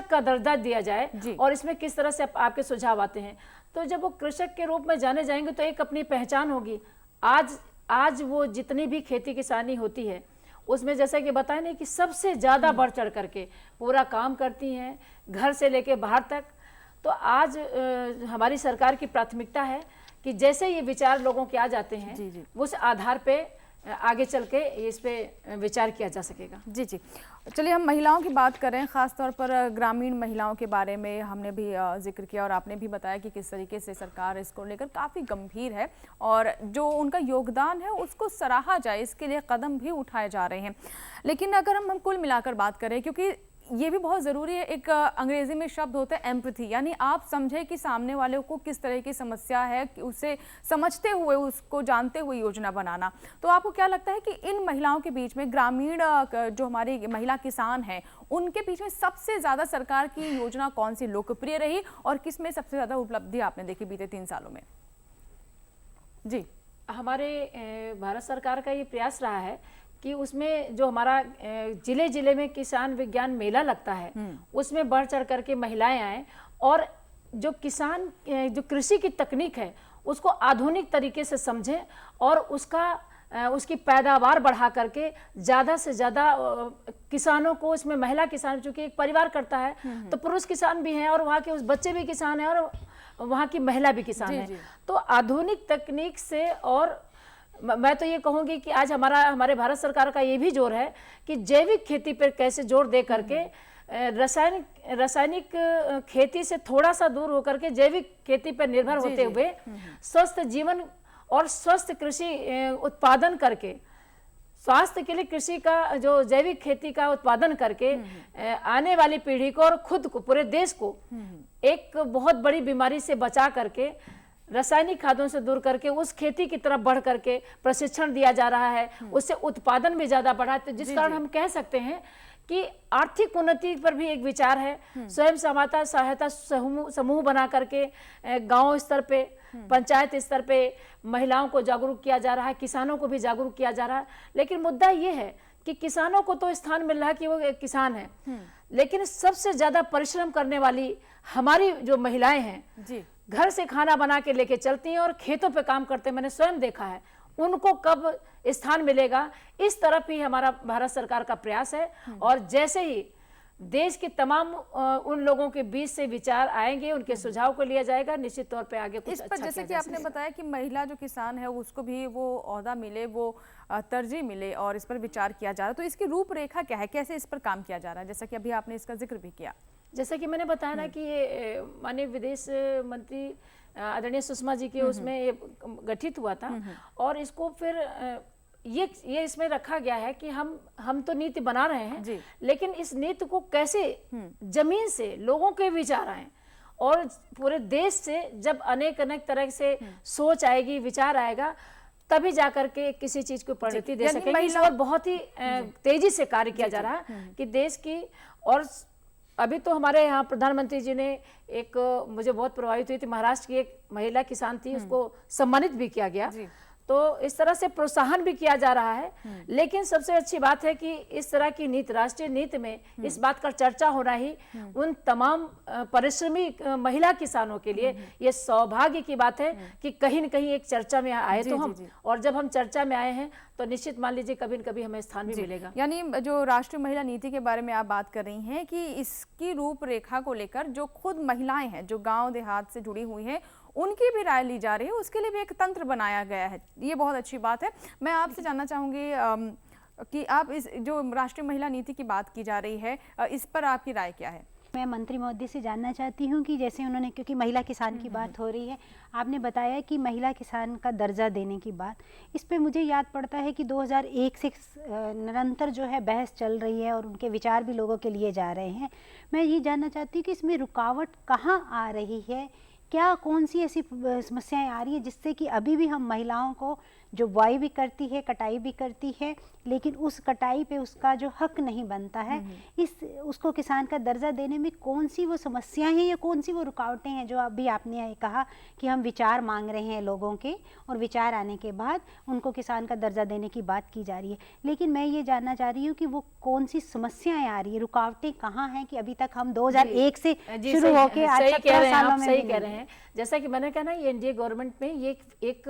का दर्जा दिया जाए, और इसमें किस तरह से आपके सुझाव आते हैं। तो जब वो कृषक के रूप में जाने जाएंगे तो एक अपनी पहचान होगी। आज वो जितनी भी खेती किसानी होती है उसमें, जैसा कि बताया नहीं, कि सबसे ज़्यादा बढ़ चढ़ करके पूरा काम करती हैं, घर से लेके बाहर तक। तो आज हमारी सरकार की प्राथमिकता है कि जैसे ये विचार लोगों के आ जाते हैं, उस आधार पे आगे चल के इस पे विचार किया जा सकेगा। जी। चलिए, हम महिलाओं की बात करें, ख़ास तौर पर ग्रामीण महिलाओं के बारे में हमने भी जिक्र किया और आपने भी बताया कि किस तरीके से सरकार इसको लेकर काफ़ी गंभीर है और जो उनका योगदान है उसको सराहा जाए, इसके लिए कदम भी उठाए जा रहे हैं। लेकिन अगर हम कुल मिलाकर बात करें, क्योंकि ये भी बहुत ज़रूरी है, एक अंग्रेजी में शब्द होता है एम्पैथी, यानी आप समझे कि सामने वाले को किस तरह की समस्या है, उसे समझते हुए, उसको जानते हुए योजना बनाना। तो आपको क्या लगता है कि इन महिलाओं के बीच में, ग्रामीण जो हमारी महिला किसान हैं, उनके बीच में सबसे ज़्यादा सरकार की योजना कौन सी लोकप्रिय रही और किस में सबसे ज़्यादा उपलब्धि आपने देखी बीते 3 सालों में? जी, हमारे भारत सरकार का ये प्रयास रहा है कि उसमें जो हमारा जिले जिले में किसान विज्ञान मेला लगता है, उसमें बढ़ चढ़ करके महिलाएं आए और जो कृषि की तकनीक है उसको आधुनिक तरीके से समझें और उसका उसकी पैदावार बढ़ा करके ज़्यादा से ज़्यादा किसानों को, इसमें महिला किसान, चूँकि एक परिवार करता है तो पुरुष किसान भी हैं और वहाँ के उस बच्चे भी किसान हैं और वहाँ की महिला भी किसान है। तो आधुनिक तकनीक से, और मैं तो ये कहूँगी कि आज हमारे भारत सरकार का ये भी जोर है कि जैविक खेती पर कैसे जोर दे करके रासायनिक खेती से थोड़ा सा दूर होकर के जैविक खेती पर निर्भर होते हुए स्वस्थ जीवन और स्वस्थ कृषि उत्पादन करके, स्वास्थ्य के लिए कृषि का जो जैविक खेती का उत्पादन करके आने वाली पीढ़ी को और खुद को, पूरे देश को एक बहुत बड़ी बीमारी से बचा करके, रासायनिक खादों से दूर करके उस खेती की तरफ बढ़ करके प्रशिक्षण दिया जा रहा है, उससे उत्पादन भी ज्यादा बढ़ा, तो जिस कारण हम कह सकते हैं कि आर्थिक उन्नति पर भी एक विचार है। स्वयं सहायता समूह बना करके गांव स्तर पे, पंचायत स्तर पे महिलाओं को जागरूक किया जा रहा है, किसानों को भी जागरूक किया जा रहा है। लेकिन मुद्दा ये है कि किसानों को तो स्थान मिल रहा है कि वो एक किसान है, लेकिन सबसे ज्यादा परिश्रम करने वाली हमारी जो महिलाएं हैं जी, घर से खाना बना के लेके चलती हैं और खेतों पे काम करते हैं, मैंने स्वयं देखा है, उनको कब स्थान मिलेगा, इस तरफ ही हमारा भारत सरकार का प्रयास है। और जैसे ही देश के तमाम उन लोगों के बीच से विचार आएंगे, उनके सुझाव को लिया जाएगा, निश्चित तौर पे आगे कुछ इस पर जैसे कि आपने बताया कि महिला जो किसान है उसको भी वो ओहदा मिले, वो तरजीह मिले और इस पर विचार किया जा रहा है, तो इसकी रूपरेखा क्या है, कैसे इस पर काम किया जा रहा है, जैसा कि अभी आपने इसका जिक्र भी किया। जैसा कि मैंने बताया ना कि ये माननीय विदेश मंत्री आदरणीय सुषमा जी के उसमें ये गठित हुआ था और इसको फिर ये इसमें रखा गया है कि हम तो नीति बना रहे हैं, लेकिन इस नीति को कैसे जमीन से लोगों के विचार आए और पूरे देश से जब अनेक तरह से सोच आएगी, विचार आएगा, तभी जाकर के किसी चीज को परिणति दे सकेंगे। इस और बहुत ही तेजी से कार्य किया जा रहा है कि देश की, और अभी तो हमारे यहाँ प्रधानमंत्री जी ने एक, मुझे बहुत प्रभावित हुई थी, महाराष्ट्र की एक महिला किसान थी, उसको सम्मानित भी किया गया, तो इस तरह से प्रोत्साहन भी किया जा रहा है। लेकिन सबसे अच्छी बात है कि इस तरह की नीति, राष्ट्रीय नीति में इस बात का चर्चा होना ही उन तमाम परिश्रमी महिला किसानों के लिए ये सौभाग्य की बात है कि कहीं न कहीं एक चर्चा में आए तो हम, और जब हम चर्चा में आए हैं तो निश्चित मान लीजिए कभी न कभी हमें स्थान भी मिलेगा। यानी जो राष्ट्रीय महिला नीति के बारे में आप बात कर रही हैं कि इसकी रूपरेखा को लेकर जो खुद महिलाएं हैं, जो गांव देहात से जुड़ी हुई हैं, उनकी भी राय ली जा रही है, उसके लिए भी एक तंत्र बनाया गया है, ये बहुत अच्छी बात है। मैं आपसे जानना चाहूँगी कि आप इस जो राष्ट्रीय महिला नीति की बात की जा रही है, इस पर आपकी राय क्या है? मैं मंत्री महोदय से जानना चाहती हूँ कि जैसे उन्होंने, क्योंकि महिला किसान की बात हो रही है, आपने बताया कि महिला किसान का दर्जा देने की बात, इस पे मुझे याद पड़ता है कि 2001 से निरंतर जो है बहस चल रही है और उनके विचार भी लोगों के लिए जा रहे हैं। मैं ये जानना चाहती हूँ कि इसमें रुकावट कहाँ आ रही है, क्या कौन सी ऐसी समस्याएं आ रही है जिससे कि अभी भी हम महिलाओं को, जो बुआई भी करती है, कटाई भी करती है, लेकिन उस कटाई पे उसका जो हक नहीं बनता है, उसको किसान का दर्जा देने में कौन सी वो समस्याएं हैं या कौन सी वो रुकावटें हैं जो अभी आपने कहा कि हम विचार मांग रहे हैं लोगों के, और विचार आने के बाद उनको किसान का दर्जा देने की बात की जा रही है। लेकिन मैं ये जानना चाह रही हूँ कि वो कौन सी समस्याएं आ रही है, रुकावटें कहाँ हैं कि अभी तक हम 2001 से शुरू होकर आज 17 सालों में सही कह रहे हैं। जैसा कि मैंने कहा ना, ये एनडीए गवर्नमेंट में ये एक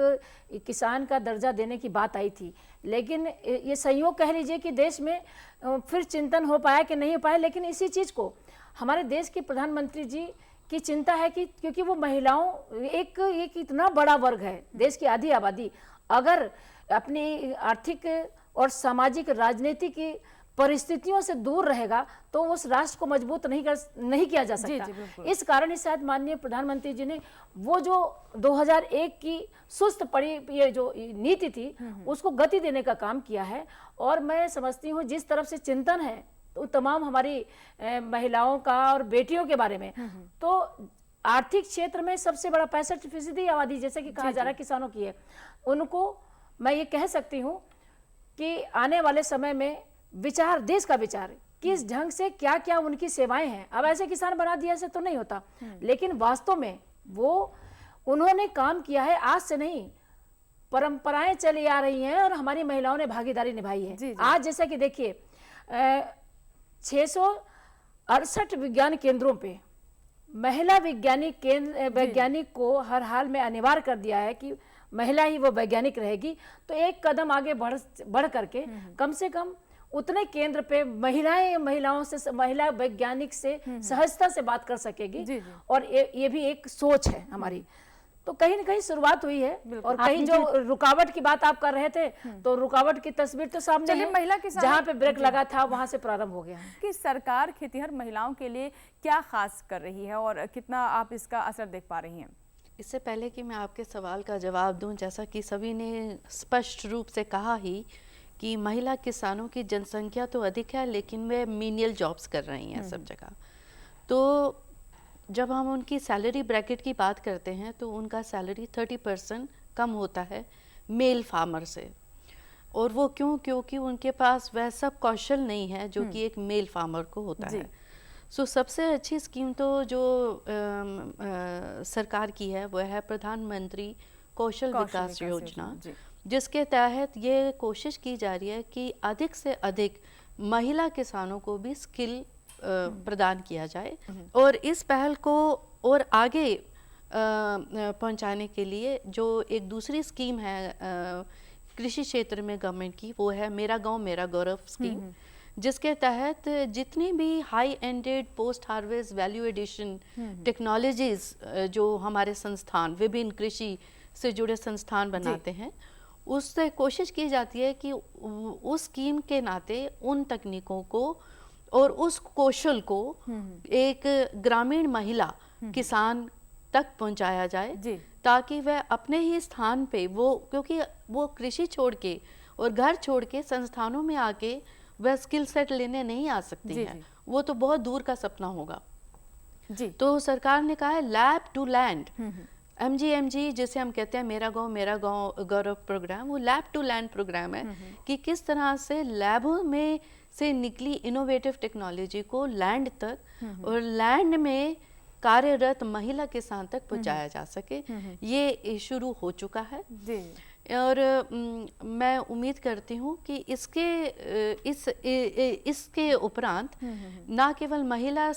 किसान का दर्जा देने की बात आई थी, लेकिन ये संयोग कह लीजिए कि देश में फिर चिंतन हो पाया कि नहीं हो पाया। लेकिन इसी चीज़ को हमारे देश के प्रधानमंत्री जी की चिंता है कि क्योंकि वो महिलाओं, एक इतना बड़ा वर्ग है, देश की आधी आबादी अगर अपनी आर्थिक और सामाजिक राजनीतिक परिस्थितियों से दूर रहेगा तो उस राष्ट्र को मजबूत नहीं किया जा सकता। इस कारण ही शायद माननीय प्रधानमंत्री जी ने वो जो 2001 की सुस्त पड़ी ये जो नीति थी उसको गति देने का काम किया है। और मैं समझती हूँ जिस तरफ से चिंतन है तो तमाम हमारी महिलाओं का और बेटियों के बारे में, तो आर्थिक क्षेत्र में सबसे बड़ा 65% आबादी जैसे कि कहा जा रहा है किसानों की है, उनको मैं ये कह सकती हूँ कि आने वाले समय में विचार, देश का विचार, किस ढंग से क्या क्या उनकी सेवाएं हैं। अब ऐसे किसान बना दिया से तो नहीं होता, लेकिन वास्तव में वो उन्होंने काम किया है, आज से नहीं, परंपराएं चली आ रही हैं और हमारी महिलाओं ने भागीदारी निभाई है। आज जैसा कि देखिए 668 विज्ञान केंद्रों पे महिला वैज्ञानिक को हर हाल में अनिवार्य कर दिया है कि महिला ही वो वैज्ञानिक रहेगी, तो एक कदम आगे बढ़ करके कम से कम उतने केंद्र पे महिलाओं से, महिला वैज्ञानिक से सहजता से बात कर सकेगी। और ये भी एक सोच है हमारी। तो कहीं ना कहीं शुरुआत हुई है। और कहीं जो रुकावट की बात आप कर रहे थे, तो रुकावट की तस्वीर तो सामने है। महिला किसान जहाँ पे ब्रेक लगा था वहां से प्रारंभ हो गया है कि सरकार खेतीहर महिलाओं के लिए क्या खास कर रही है और कितना आप इसका असर देख पा रही हैं? इससे पहले कि मैं आपके सवाल का जवाब दूं, जैसा कि सभी ने स्पष्ट रूप से कहा ही कि महिला किसानों की जनसंख्या तो अधिक है, लेकिन वे मीनियल जॉब्स कर रही हैं सब जगह। तो जब हम उनकी सैलरी ब्रैकेट की बात करते हैं तो उनका सैलरी 30% कम होता है मेल फार्मर से। और वो क्योंकि उनके पास वह सब कौशल नहीं है जो कि एक मेल फार्मर को होता है। सो सबसे अच्छी स्कीम तो जो सरकार की है वह है प्रधानमंत्री कौशल विकास योजना, जिसके तहत ये कोशिश की जा रही है कि अधिक से अधिक महिला किसानों को भी स्किल प्रदान किया जाए। और इस पहल को और आगे पहुंचाने के लिए जो एक दूसरी स्कीम है कृषि क्षेत्र में गवर्नमेंट की, वो है मेरा गांव मेरा गौरव स्कीम, जिसके तहत जितनी भी high ended post harvest value addition technologies जो हमारे संस्थान विभिन्न कृषि से जुड़े संस्थान बनाते हैं, उससे कोशिश की जाती है कि उस स्कीम के नाते उन तकनीकों को और उस कौशल को एक ग्रामीण महिला किसान तक पहुंचाया जाए, ताकि वह अपने ही स्थान पे क्योंकि वो कृषि छोड़ के और घर छोड़ के संस्थानों में आके वह स्किल सेट लेने नहीं आ सकती है। वो तो बहुत दूर का सपना होगा। तो सरकार ने कहा है लैब टू लैंड, MGMG जिसे हम कहते हैं मेरा गांव गौरव प्रोग्राम, वो लैब टू लैंड प्रोग्राम है कि किस तरह से लैबों में से निकली इनोवेटिव टेक्नोलॉजी को लैंड तक और लैंड में कार्यरत महिला किसान तक पहुंचाया जा सके। ये शुरू हो चुका है और मैं उम्मीद करती हूँ कि इसके उपरांत ना केवल महिला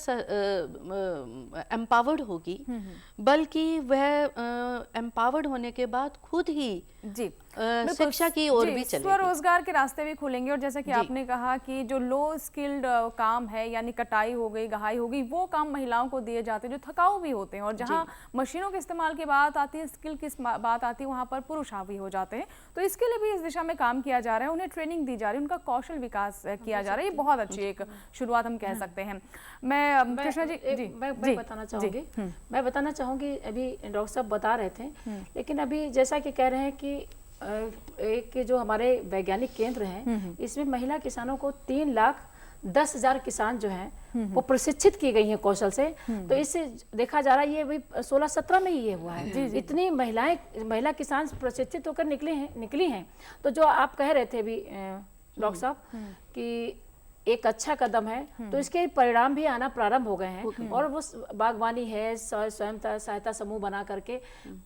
एम्पावर्ड होगी, बल्कि वह एम्पावर्ड होने के बाद खुद ही शिक्षा की ओर भी चलेगी, स्वरोजगार के रास्ते भी खुलेंगे। और जैसा कि आपने कहा कि जो लो स्किल्ड काम है, यानी कटाई हो गई, गहाई हो गई, वो काम महिलाओं को दिए जाते हैं जो थकाऊ भी होते हैं। और जहाँ मशीनों के इस्तेमाल की बात आती है, स्किल की बात आती है, वहाँ पर पुरुष हावी हो जाते हैं। तो इसके लिए भी इस दिशा में काम किया जा रहा है, उन्हें ट्रेनिंग दी जा रही है, उनका कौशल विकास किया जा रहा है। ये बहुत अच्छी एक शुरुआत हम कह सकते हैं। मैं कृष्णा जी मैं बताना चाहूँगी अभी डॉक्टर साहब बता रहे थे, लेकिन अभी जैसा कि कह रहे हैं कि एक जो हमारे वैज्ञानिक केंद्र हैं, इसमें महिला किसानों को 3,10,000 किसान जो हैं वो प्रशिक्षित की गई हैं कौशल से। तो इससे देखा जा रहा है ये भी 16-17 में ही ये हुआ है। इतनी महिला किसान प्रशिक्षित होकर निकली हैं। तो जो आप कह रहे थे अभी डॉक्टर साहब कि एक अच्छा कदम है, तो इसके परिणाम भी आना प्रारंभ हो गए हैं। और वो बागवानी है, स्वयं सहायता समूह बना करके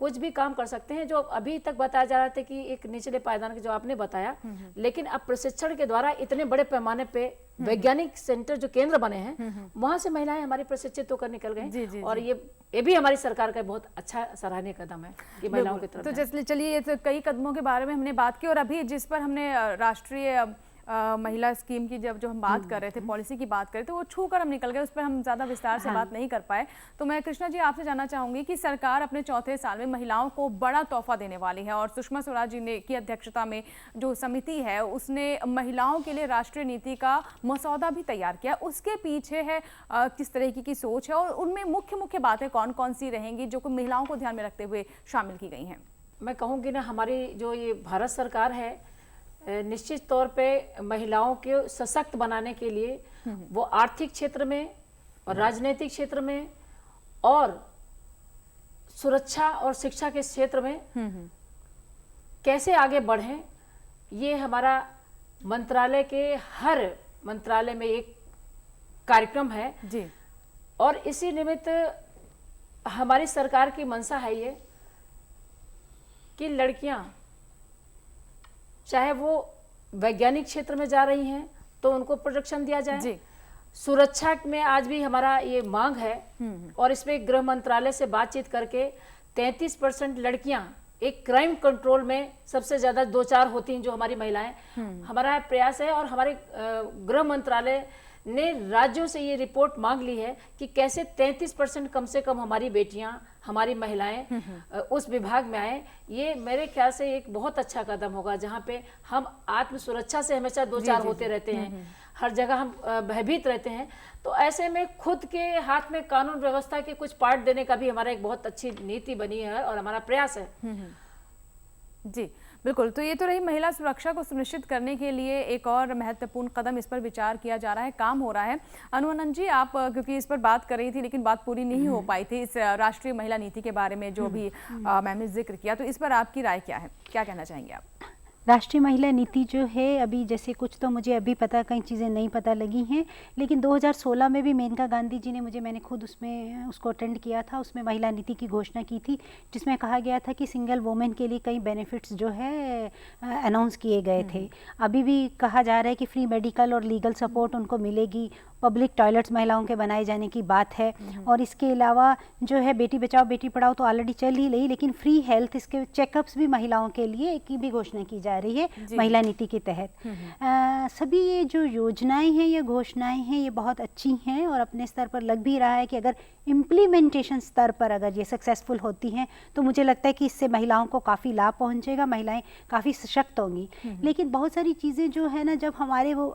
कुछ भी काम कर सकते हैं, जो अभी तक बताया जा रहा था कि एक निचले पायदान के जो आपने बताया, लेकिन अब प्रशिक्षण के द्वारा इतने बड़े पैमाने पे वैज्ञानिक सेंटर जो केंद्र बने हैं, वहां से महिलाएं हमारी प्रशिक्षित होकर निकल गई। और ये भी हमारी सरकार का बहुत अच्छा सराहनीय कदम है कि महिलाओं की तरफ। तो चलिए कई कदमों के बारे में हमने बात की, और अभी जिस पर हमने राष्ट्रीय महिला स्कीम की जो हम बात कर रहे थे, पॉलिसी की बात कर रहे थे, वो छू कर हम निकल गए, उस पर हम ज़्यादा विस्तार से बात नहीं कर पाए। तो मैं कृष्णा जी आपसे जानना चाहूँगी कि सरकार अपने चौथे साल में महिलाओं को बड़ा तोहफा देने वाली है, और सुषमा स्वराज जी ने की अध्यक्षता में जो समिति है उसने महिलाओं के लिए राष्ट्रीय नीति का मसौदा भी तैयार किया। उसके पीछे है किस तरीके की सोच है, और उनमें मुख्य बातें कौन कौन सी रहेंगी जो महिलाओं को ध्यान में रखते हुए शामिल की गई हैं? मैं कहूँगी ना, हमारी जो ये भारत सरकार है, निश्चित तौर पे महिलाओं के सशक्त बनाने के लिए वो आर्थिक क्षेत्र में और राजनीतिक क्षेत्र में और सुरक्षा और शिक्षा के क्षेत्र में कैसे आगे बढ़ें, ये हमारा मंत्रालय के हर मंत्रालय में एक कार्यक्रम है जी। और इसी निमित्त हमारी सरकार की मंशा है ये कि लड़कियां चाहे वो वैज्ञानिक क्षेत्र में जा रही हैं तो उनको प्रोटेक्शन दिया जाए जी। सुरक्षा में आज भी हमारा ये मांग है, और इसमें गृह मंत्रालय से बातचीत करके 33% लड़कियां एक क्राइम कंट्रोल में सबसे ज़्यादा 2-4 होती हैं जो हमारी महिलाएं। हमारा प्रयास है और हमारे गृह मंत्रालय ने राज्यों से ये रिपोर्ट मांग ली है कि कैसे 33% कम से कम हमारी बेटियां, हमारी महिलाएं उस विभाग में आए। ये मेरे ख्याल से एक बहुत अच्छा कदम होगा, जहां पे हम आत्म सुरक्षा से हमेशा 2-4 होते रहते हैं, हर जगह हम भयभीत रहते हैं। तो ऐसे में खुद के हाथ में कानून व्यवस्था के कुछ पार्ट देने का भी हमारा एक बहुत अच्छी नीति बनी है और हमारा प्रयास है। जी बिल्कुल। तो ये तो रही महिला सुरक्षा को सुनिश्चित करने के लिए एक और महत्वपूर्ण कदम, इस पर विचार किया जा रहा है, काम हो रहा है। अनु अनंत जी, आप क्योंकि इस पर बात कर रही थी लेकिन बात पूरी नहीं हो पाई थी इस राष्ट्रीय महिला नीति के बारे में जो भी मैम ने जिक्र किया, तो इस पर आपकी राय क्या है, क्या कहना चाहेंगे आप? राष्ट्रीय महिला नीति जो है, अभी जैसे कुछ तो मुझे अभी पता, कई चीज़ें नहीं पता लगी हैं, लेकिन 2016 में भी मेनका गांधी जी ने मैंने खुद उसमें उसको अटेंड किया था, उसमें महिला नीति की घोषणा की थी, जिसमें कहा गया था कि सिंगल वुमेन के लिए कई बेनिफिट्स जो है अनाउंस किए गए थे। अभी भी कहा जा रहा है कि फ्री मेडिकल और लीगल सपोर्ट उनको मिलेगी, पब्लिक टॉयलेट्स महिलाओं के बनाए जाने की बात है, और इसके अलावा जो है बेटी बचाओ बेटी पढ़ाओ तो ऑलरेडी चल ही रही, लेकिन फ्री हेल्थ, इसके चेकअप्स भी महिलाओं के लिए की भी घोषणा की जा रही है महिला नीति के तहत। सभी ये जो योजनाएं हैं, ये घोषणाएं हैं, ये बहुत अच्छी हैं और अपने स्तर पर लग भी रहा है कि अगर इम्प्लीमेंटेशन स्तर पर अगर ये सक्सेसफुल होती हैं तो मुझे लगता है कि इससे महिलाओं को काफ़ी लाभ पहुंचेगा, महिलाएं काफ़ी सशक्त होंगी। लेकिन बहुत सारी चीज़ें जो है ना, जब हमारे वो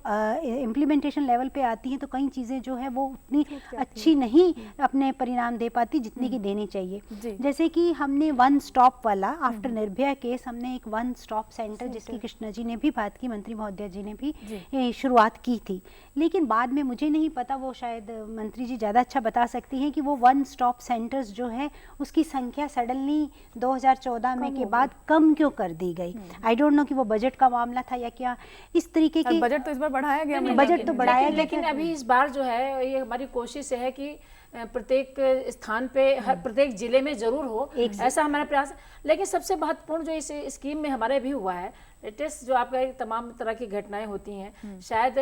इम्प्लीमेंटेशन लेवल पे आती हैं तो कई चीज़ें जो है वो उतनी अच्छी नहीं अपने परिणाम दे पाती जितनी की देनी चाहिए। जैसे कि हमने वन स्टॉप वाला, आफ्टर निर्भया केस हमने एक वन स्टॉप सेंटर, जिसकी कृष्णा जी ने भी बात की, मंत्री महोदय जी ने भी शुरुआत की थी, लेकिन बाद में मुझे नहीं पता, वो शायद मंत्री जी ज़्यादा अच्छा बता सकती हैं कि वो वन स्टॉप सेंटर्स जो है उसकी संख्या सडनली 2014 में के बाद कम क्यों कर दी गई। आई डोंट नो कि वो बजट का मामला था या क्या, इस तरीके की। बजट तो इस बार बढ़ाया गया, बजट तो बढ़ाया, लेकिन अभी इस बार जो है ये हमारी कोशिश है कि प्रत्येक स्थान पे, हर प्रत्येक जिले में जरूर हो, ऐसा हमारा प्रयास। लेकिन सबसे महत्वपूर्ण जो इस स्कीम में हमारे भी हुआ है, लेटेस्ट जो आपका तमाम तरह की घटनाएं होती हैं, शायद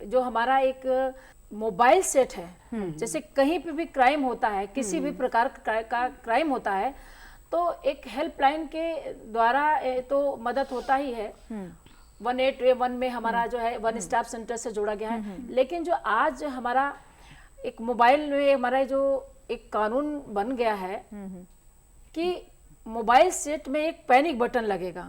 जो हमारा एक मोबाइल सेट है, जैसे कहीं पे भी क्राइम होता है, किसी भी प्रकार का क्राइम होता है, तो एक हेल्पलाइन के द्वारा तो मदद होता ही है। 181 में हमारा जो है वन स्टॉप सेंटर से जोड़ा गया है, लेकिन जो आज हमारा एक मोबाइल में हमारा जो एक कानून बन गया है कि मोबाइल सेट में एक पैनिक बटन लगेगा,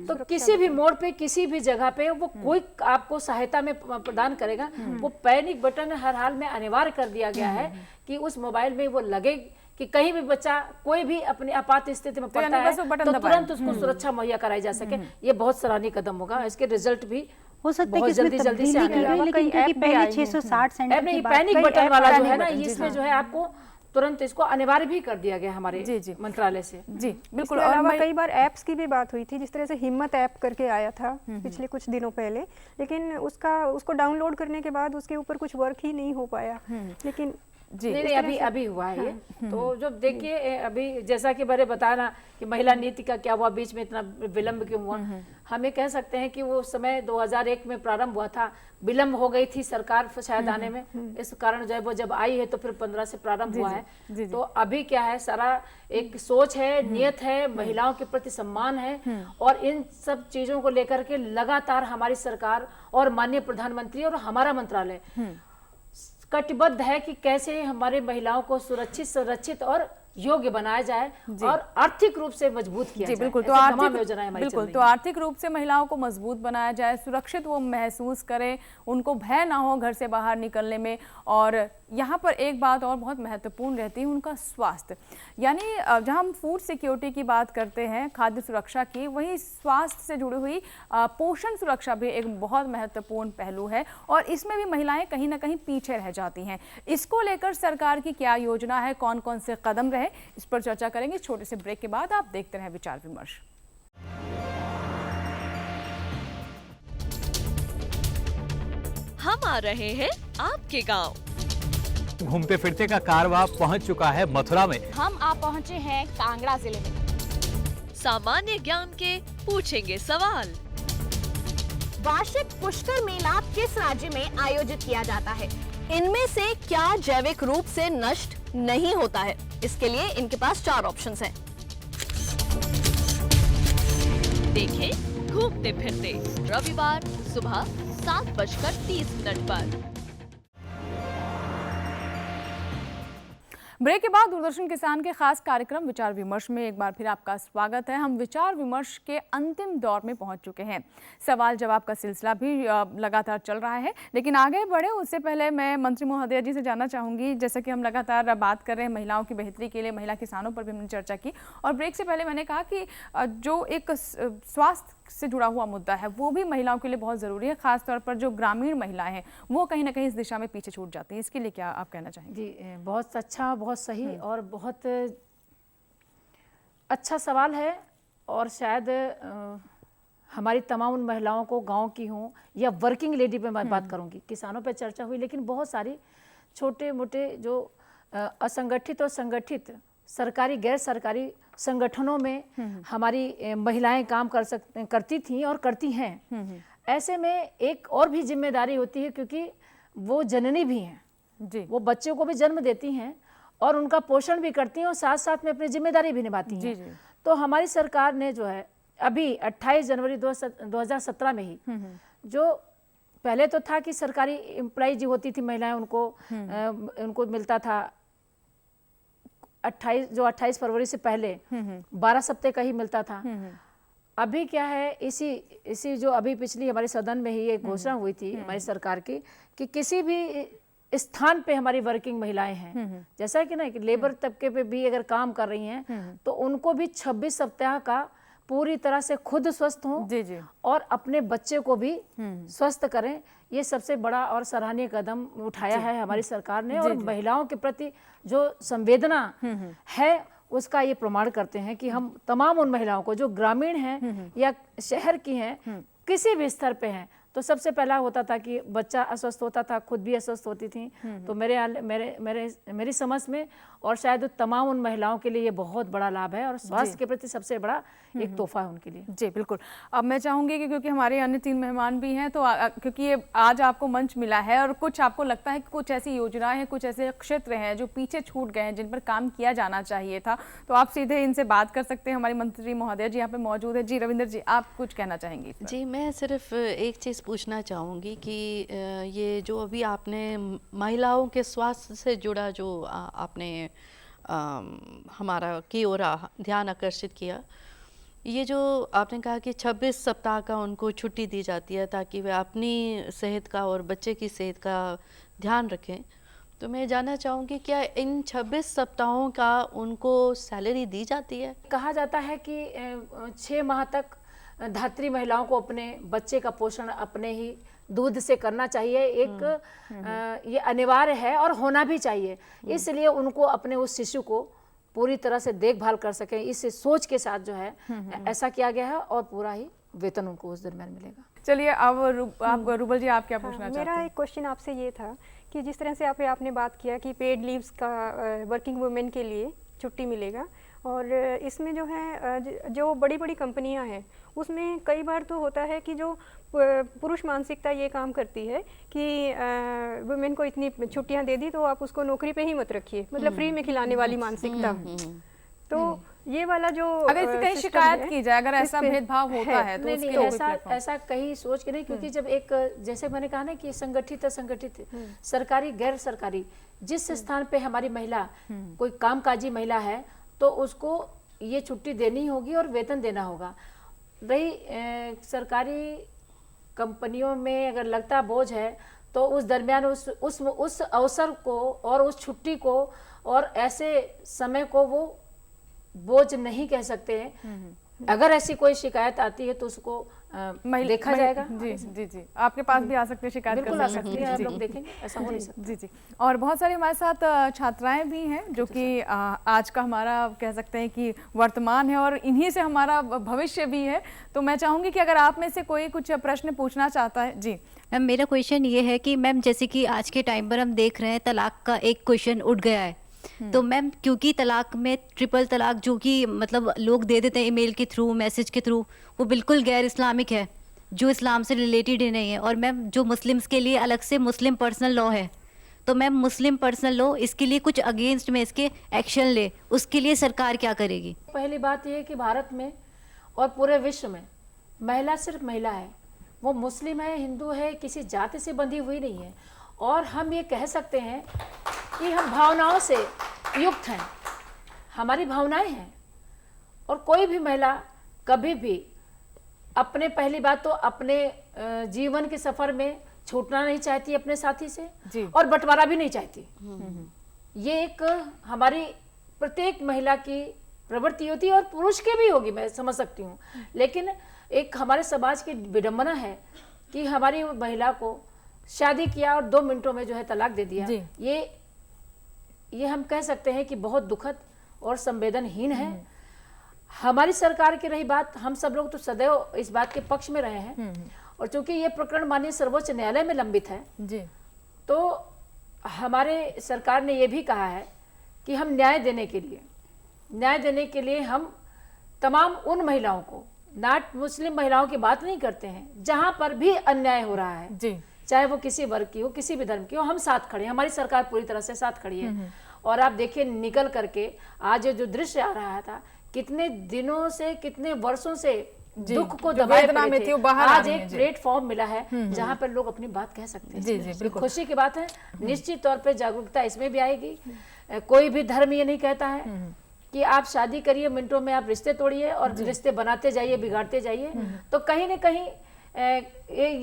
तो किसी भी मोड़ पे, किसी भी जगह पे वो कोई आपको सहायता में प्रदान करेगा, वो पैनिक बटन हर हाल में अनिवार्य कर दिया गया है कि उस मोबाइल में वो लगे कि कहीं भी बच्चा कोई भी अपनी आपात स्थिति में पड़ता है तो तुरंत उसको सुरक्षा मुहैया कराई जा सके। ये बहुत सराहनीय कदम होगा, इसके रिजल्ट भी हो सकता है कि जल्दी से आने, लेकिन क्योंकि पहले 660 सेंटर की बात, पैनिक बटन वाला जो है ना, इसमें जो है आपको तुरंत इसको अनिवार्य भी कर दिया गया हमारे मंत्रालय से। जी बिल्कुल। और अलावा कई बार ऐप्स की भी बात हुई थी, जिस तरह से हिम्मत ऐप करके आया था पिछले कुछ दिनों पहले, लेकिन उसको डाउनलोड करने के बाद उसके ऊपर कुछ वर्क ही नहीं हो पाया। लेकिन नहीं, अभी हुआ है ये। तो जब देखिए अभी जैसा कि मैंने बताया कि महिला नीति का क्या हुआ, बीच में इतना विलंब क्यों हुआ, हमें कह सकते हैं कि वो समय 2001 में प्रारंभ हुआ था, विलंब हो गई थी सरकार शायद आने में, इस कारण जो है वो जब आई है तो फिर 15 से प्रारंभ हुआ है। तो अभी क्या है, सारा एक सोच है, नियत है, महिलाओं के प्रति सम्मान है, और इन सब चीजों को लेकर के लगातार हमारी सरकार और माननीय प्रधानमंत्री और हमारा मंत्रालय कटिबद्ध है कि कैसे हमारे महिलाओं को सुरक्षित, संरक्षित और योग्य बनाया जाए और आर्थिक रूप से मजबूत किया जाए। बिल्कुल। तो आर्थिक रूप से महिलाओं को मजबूत बनाया जाए, सुरक्षित वो महसूस करें, उनको भय ना हो घर से बाहर निकलने में। और यहाँ पर एक बात और बहुत महत्वपूर्ण रहती है, उनका स्वास्थ्य। यानी जहाँ हम फूड सिक्योरिटी की बात करते हैं, खाद्य सुरक्षा की, वहीं स्वास्थ्य से जुड़ी हुई पोषण सुरक्षा भी एक बहुत महत्वपूर्ण पहलू है, और इसमें भी महिलाएं कहीं ना कहीं पीछे रह जाती हैं। इसको लेकर सरकार की क्या योजना है, कौन कौन से कदम रहे, इस पर चर्चा करेंगे छोटे से ब्रेक के बाद। आप देखते रहें विचार विमर्श। हम आ रहे हैं आपके गांव। घूमते फिरते का कारवां पहुंच चुका है मथुरा में। हम आप पहुंचे हैं कांगड़ा जिले में। सामान्य ज्ञान के पूछेंगे सवाल। वार्षिक पुष्कर मेला किस राज्य में आयोजित किया जाता है? इनमें से क्या जैविक रूप से नष्ट नहीं होता है? इसके लिए इनके पास 4 ऑप्शंस हैं। देखें घूमते फिरते रविवार सुबह 7:30 पर। ब्रेक के बाद दूरदर्शन किसान के खास कार्यक्रम विचार विमर्श में एक बार फिर आपका स्वागत है। हम विचार विमर्श के अंतिम दौर में पहुंच चुके हैं। सवाल जवाब का सिलसिला भी लगातार चल रहा है, लेकिन आगे बढ़े उससे पहले मैं मंत्री महोदया जी से जानना चाहूँगी, जैसा कि हम लगातार बात कर रहे हैं महिलाओं की बेहतरी के लिए, महिला किसानों पर भी हमने चर्चा की, और ब्रेक से पहले मैंने कहा कि जो एक स्वास्थ्य से जुड़ा हुआ मुद्दा है वो भी महिलाओं के लिए बहुत ज़रूरी है, खासतौर पर जो ग्रामीण महिलाएं हैं वो कहीं ना कहीं इस दिशा में पीछे छूट जाती हैं। इसके लिए क्या आप कहना चाहेंगे? जी, बहुत अच्छा, बहुत सही और बहुत अच्छा सवाल है। और शायद हमारी तमाम उन महिलाओं को, गांव की हों या वर्किंग लेडी पे मैं बात करूंगी, किसानों पे चर्चा हुई, लेकिन बहुत सारी छोटे मोटे जो असंगठित और संगठित सरकारी गैर सरकारी संगठनों में हमारी महिलाएं काम करती थीं और करती हैं। ऐसे में एक और भी जिम्मेदारी होती है, क्योंकि वो जननी भी हैं जी, वो बच्चों को भी जन्म देती हैं और उनका पोषण भी करती हैं और साथ साथ में अपनी जिम्मेदारी भी निभाती हैं। जी, जी। तो हमारी सरकार ने जो है अभी 28 जनवरी 2017 में ही, जो पहले तो था कि सरकारी एम्प्लॉय जो होती थी महिलाएं, उनको मिलता था 28 फरवरी से पहले 12 सप्ताह का ही मिलता था। अभी क्या है, इसी जो अभी पिछली हमारे सदन में ही एक घोषणा हुई थी हमारी सरकार की कि किसी भी स्थान पे हमारी वर्किंग महिलाएं हैं, जैसा कि ना कि लेबर तबके पे भी अगर काम कर रही हैं तो उनको भी 26 सप्ताह का पूरी तरह से खुद स्वस्थ हों जी, जी। और अपने बच्चे को भी स्वस्थ करें। ये सबसे बड़ा और सराहनीय कदम उठाया है हमारी सरकार ने, और महिलाओं के प्रति जो संवेदना है उसका ये प्रमाण करते हैं कि हम तमाम उन महिलाओं को जो ग्रामीण हैं या शहर की हैं, किसी भी स्तर पे हैं, तो सबसे पहला होता था कि बच्चा अस्वस्थ होता था, खुद भी अस्वस्थ होती थी। तो मेरी समझ में और शायद तमाम उन महिलाओं के लिए ये बहुत बड़ा लाभ है और स्वास्थ्य के प्रति सबसे बड़ा एक तोहफा है उनके लिए। जी बिल्कुल। अब मैं चाहूँगी कि क्योंकि हमारे अन्य 3 मेहमान भी हैं, तो क्योंकि ये आज आपको मंच मिला है और कुछ आपको लगता है कि कुछ ऐसी योजनाएं हैं, कुछ ऐसे क्षेत्र हैं जो पीछे छूट गए हैं, जिन पर काम किया जाना चाहिए था, तो आप सीधे इनसे बात कर सकते हैं। हमारी मंत्री महोदया जी यहाँ पे मौजूद है। जी रविंदर जी, आप कुछ कहना चाहेंगी? जी, मैं सिर्फ एक चीज़ पूछना चाहूँगी कि ये जो अभी आपने महिलाओं के स्वास्थ्य से जुड़ा जो आपने हमारा की ओर ध्यान आकर्षित किया, ये जो आपने कहा कि 26 सप्ताह का उनको छुट्टी दी जाती है ताकि वे अपनी सेहत का और बच्चे की सेहत का ध्यान रखें, तो मैं जानना चाहूँगी क्या इन 26 सप्ताहों का उनको सैलरी दी जाती है? कहा जाता है कि 6 माह तक धात्री महिलाओं को अपने बच्चे का पोषण अपने ही दूध से करना चाहिए। ये अनिवार्य है और होना भी चाहिए, इसलिए उनको अपने उस शिशु को पूरी तरह से देखभाल कर सकें, इस सोच के साथ जो है ऐसा किया गया है और पूरा ही वेतन उनको उस दरमियान मिलेगा। चलिए, अब आप रूबल जी, आप क्या पूछना चाहते हैं? मेरा एक क्वेश्चन आपसे ये था कि जिस तरह से आपने बात किया कि पेड लीव्स का वर्किंग वुमेन के लिए छुट्टी मिलेगा, और इसमें जो है जो बड़ी बड़ी कंपनियां हैं उसमें कई बार तो होता है कि जो पुरुष मानसिकता ये काम करती है कि वुमेन को इतनी छुट्टियां दे दी तो आप उसको नौकरी पे ही मत रखिए, मतलब फ्री में खिलाने वाली मानसिकता। तो ये वाला जो अगर इसकी कहीं शिकायत की जाए, अगर ऐसा भेदभाव होता है तो नहीं, ऐसा कहीं सोच के नहीं, क्योंकि जब एक जैसे मैंने कहा ना कि संगठित असंगठित, सरकारी गैर सरकारी, जिस स्थान पे हमारी महिला कोई कामकाजी महिला है तो उसको ये छुट्टी देनी होगी और वेतन देना होगा। रही सरकारी कंपनियों में अगर लगता बोझ है तो उस दरमियान उस अवसर को और उस छुट्टी को और ऐसे समय को वो बोझ नहीं कह सकते हैं। अगर ऐसी कोई शिकायत आती है तो उसको देखा जाएगा। जी जी जी, आपके पास भी आ सकते हैं, शिकायत बिल्कुल आ सकती है, आप लोग देखेंगे, ऐसा हो नहीं सकता। जी जी। और बहुत सारी हमारे साथ छात्राएं भी हैं जो कि आज का हमारा कह सकते हैं कि वर्तमान है और इन्हीं से हमारा भविष्य भी है। तो मैं चाहूँगी कि अगर आप में से कोई कुछ प्रश्न पूछना चाहता है। जी मैम, मेरा क्वेश्चन ये है कि मैम जैसे कि आज के टाइम पर हम देख रहे हैं तलाक का एक क्वेश्चन उठ गया है, तो मैम क्योंकि तलाक में ट्रिपल तलाक जो कि मतलब लोग दे देते हैं ईमेल के थ्रू, मैसेज के थ्रू, वो बिल्कुल गैर इस्लामिक है, जो इस्लाम से रिलेटेड ही नहीं है। और मैम जो मुस्लिम्स के लिए अलग से मुस्लिम पर्सनल लॉ है, तो मैम मुस्लिम पर्सनल लॉ इसके लिए कुछ अगेंस्ट में इसके एक्शन ले, उसके लिए सरकार क्या करेगी? पहली बात ये है कि भारत में और पूरे विश्व में महिला सिर्फ महिला है, वो मुस्लिम है, हिंदू है, किसी जाति से बंधी हुई नहीं है। और हम ये कह सकते हैं कि हम भावनाओं से युक्त हैं, हमारी भावनाएं हैं। और कोई भी महिला कभी भी अपने, पहली बात तो अपने जीवन के सफर में छूटना नहीं चाहती अपने साथी से, और बंटवारा भी नहीं चाहती। ये एक हमारी प्रत्येक महिला की प्रवृत्ति होती है, और पुरुष के भी होगी, मैं समझ सकती हूँ। लेकिन एक हमारे समाज की विडंबना है कि हमारी महिला को शादी किया और 2 मिनटों में जो है तलाक दे दिया। ये हम कह सकते हैं कि बहुत दुखद और संवेदनहीन है। हमारी सरकार की रही बात, हम सब लोग तो सदैव इस बात के पक्ष में रहे हैं, और चूंकि ये प्रकरण माननीय सर्वोच्च न्यायालय में लंबित है तो हमारे सरकार ने ये भी कहा है कि हम न्याय देने के लिए हम तमाम उन महिलाओं को, नॉट मुस्लिम महिलाओं की बात नहीं करते हैं, जहां पर भी अन्याय हो रहा है, चाहे वो किसी वर्ग की हो, किसी भी धर्म की हो, हम साथ खड़े हैं। हमारी सरकार पूरी तरह से साथ खड़ी है। और आप देखिए, निकल करके आज जो दृश्य आ रहा था, कितने दिनों से, कितने वर्षों से दुख को दबाए पड़े थे, आज एक प्लेटफॉर्म मिला है जहां पर लोग अपनी बात कह सकते हैं। खुशी की बात है। निश्चित तौर पे जागरूकता इसमें भी आएगी। कोई भी धर्म ये नहीं कहता है कि आप शादी करिए, मिनटों में आप रिश्ते तोड़िए और रिश्ते बनाते जाइए, बिगाड़ते जाइए। तो कहीं न कहीं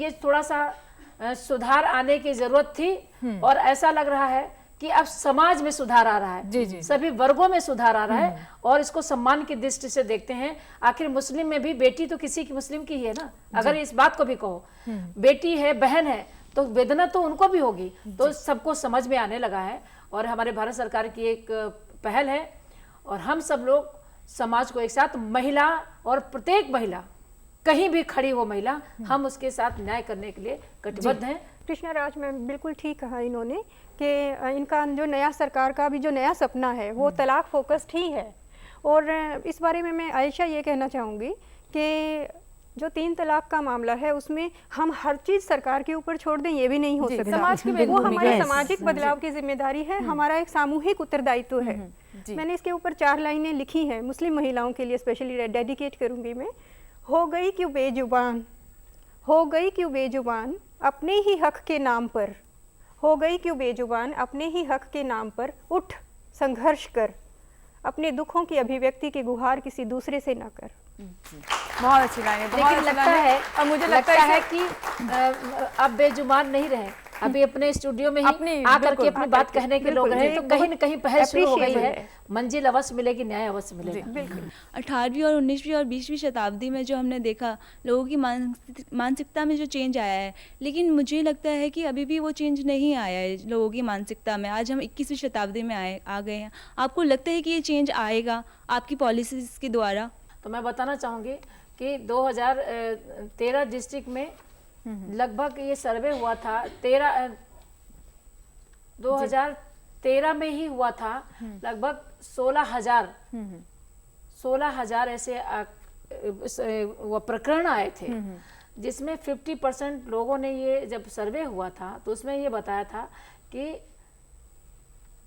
ये थोड़ा सा सुधार आने की जरूरत थी, और ऐसा लग रहा है कि अब समाज में सुधार आ रहा है, सभी वर्गों में सुधार आ रहा है, और इसको सम्मान की दृष्टि से देखते हैं। आखिर मुस्लिम में भी बेटी तो किसी की मुस्लिम की ही है ना। अगर इस बात को भी कहो, बेटी है, बहन है, तो वेदना तो उनको भी होगी। तो सबको समझ में आने लगा है, और हमारे भारत सरकार की एक पहल है, और हम सब लोग समाज को एक साथ, महिला और प्रत्येक महिला, कहीं भी खड़ी हो महिला, हम उसके साथ न्याय करने के लिए कटिबद्ध हैं। कृष्णा राज मैम बिल्कुल ठीक कहा इन्होंने कि इनका जो नया सरकार का भी जो नया सपना है वो तलाक फोकस्ड ही है। और इस बारे में मैं आयशा ये कहना चाहूँगी कि जो 3 तलाक का मामला है उसमें हम हर चीज़ सरकार के ऊपर छोड़ दें, ये भी नहीं हो सकता। समाज की वो हमारे सामाजिक बदलाव की जिम्मेदारी है, हमारा एक सामूहिक उत्तरदायित्व है। मैंने इसके ऊपर 4 लाइनें लिखी हैं, मुस्लिम महिलाओं के लिए स्पेशली डेडिकेट करूँगी मैं। हो गई क्यों बेजुबान, हो गई क्यों बेजुबान अपने ही हक के नाम पर, हो गई क्यों बेजुबान अपने ही हक के नाम पर, उठ संघर्ष कर, अपने दुखों की अभिव्यक्ति की गुहार किसी दूसरे से न कर। बहुत अच्छी लाइन है। लेकिन लगता है, और मुझे लगता है कि अब बेजुबान नहीं रहे, अभी अपने स्टूडियो में ही आकर के अपनी बात कहने के लोग हैं, तो कहीं न कहीं पहल शुरू हो गई है। मंजिल अवश्य मिलेगी, न्याय अवश्य मिलेगा। 18वीं और 19वीं और 20वीं शताब्दी में जो हमने देखा, लोगों की मानसिकता में जो चेंज आया है, लेकिन मुझे लगता है कि अभी भी वो चेंज नहीं आया है लोगों की मानसिकता में। आज हम 21वीं शताब्दी में आ गए हैं। आपको लगता है कि ये चेंज आएगा आपकी पॉलिसीज के द्वारा? तो मैं बताना चाहूँगी कि 2013 डिस्ट्रिक्ट में लगभग ये सर्वे हुआ था, 2013 में ही हुआ था, लगभग 16,000 ऐसे वो प्रकरण आए थे, जिसमें 50% लोगों ने, ये जब सर्वे हुआ था तो उसमें ये बताया था कि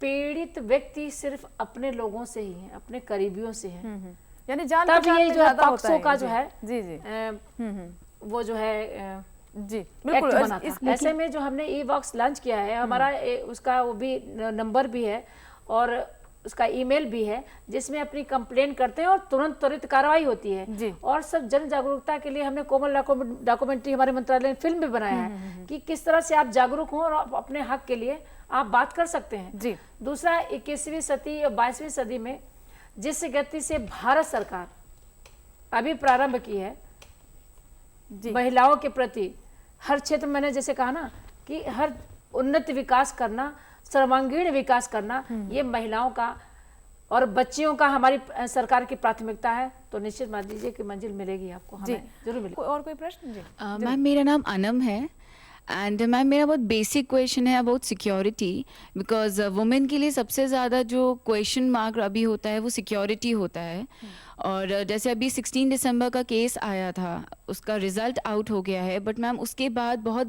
पीड़ित व्यक्ति सिर्फ अपने लोगों से ही है, अपने करीबियों से है। यानी जान तब ये जो है पॉक्सो का जो है वो जो है बिल्कुल बना था। ऐसे में जो हमने ई-बॉक्स लॉन्च किया है, हमारा उसका वो भी नंबर भी है और उसका ईमेल भी है, जिसमें अपनी कंप्लेंट करते हैं और तुरंत त्वरित कार्रवाई होती है। और सब जन जागरूकता के लिए हमने कोमल डॉक्यूमेंट्री हमारे मंत्रालय ने फिल्म भी बनाया है कि किस तरह से आप जागरूक हों और अपने हक के लिए आप बात कर सकते हैं। दूसरा, 21वीं सदी और 22वीं सदी में जिस गति से भारत सरकार अभी प्रारंभ की है महिलाओं के प्रति, हर क्षेत्र में, मैंने जैसे कहा ना कि हर उन्नत विकास करना, सर्वांगीण विकास करना, ये महिलाओं का और बच्चियों का हमारी सरकार की प्राथमिकता है। तो निश्चित मान लीजिए कि मंजिल मिलेगी आपको, हमें जरूर मिलेगी। और कोई प्रश्न? मैम, मेरा नाम अनम है एंड मैम मेरा बहुत बेसिक क्वेश्चन है अबाउट सिक्योरिटी, बिकॉज वुमेन के लिए सबसे ज़्यादा जो क्वेश्चन मार्क अभी होता है वो सिक्योरिटी होता है। और जैसे अभी 16 दिसंबर का केस आया था, उसका रिज़ल्ट आउट हो गया है, बट मैम उसके बाद बहुत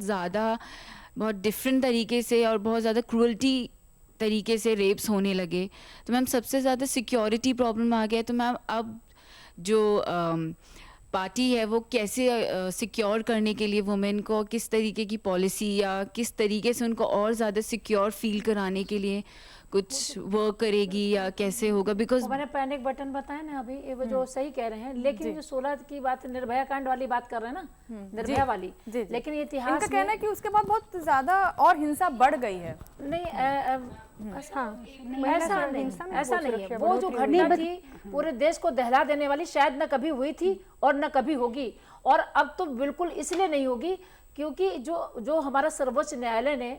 डिफरेंट तरीके से और बहुत ज़्यादा क्रूअल्टी तरीके से रेप्स होने लगे। तो मैम सबसे ज़्यादा सिक्योरिटी प्रॉब्लम आ गया है। तो मैम अब जो पार्टी है वो कैसे सिक्योर करने के लिए वुमेन को किस तरीके की पॉलिसी या किस तरीके से उनको और ज़्यादा सिक्योर फील कराने के लिए कुछ वर्क करेगी या कैसे होगा, बिकॉज मैंने पैनिक बटन बताया ना अभी, ये वो जो सही कह रहे हैं, लेकिन जो 16 की बात निर्भया कांड वाली बात कर रहे हैं ना, निर्भया वाली, लेकिन इतिहास इनका कहना है कि उसके बाद बहुत ज्यादा और हिंसा बढ़ गई है। नहीं ऐसा नहीं है। वो जो घटना थी पूरे देश को दहला देने वाली, शायद न कभी हुई थी और न कभी होगी, और अब तो बिल्कुल इसलिए नहीं होगी क्योंकि जो हमारा सर्वोच्च न्यायालय ने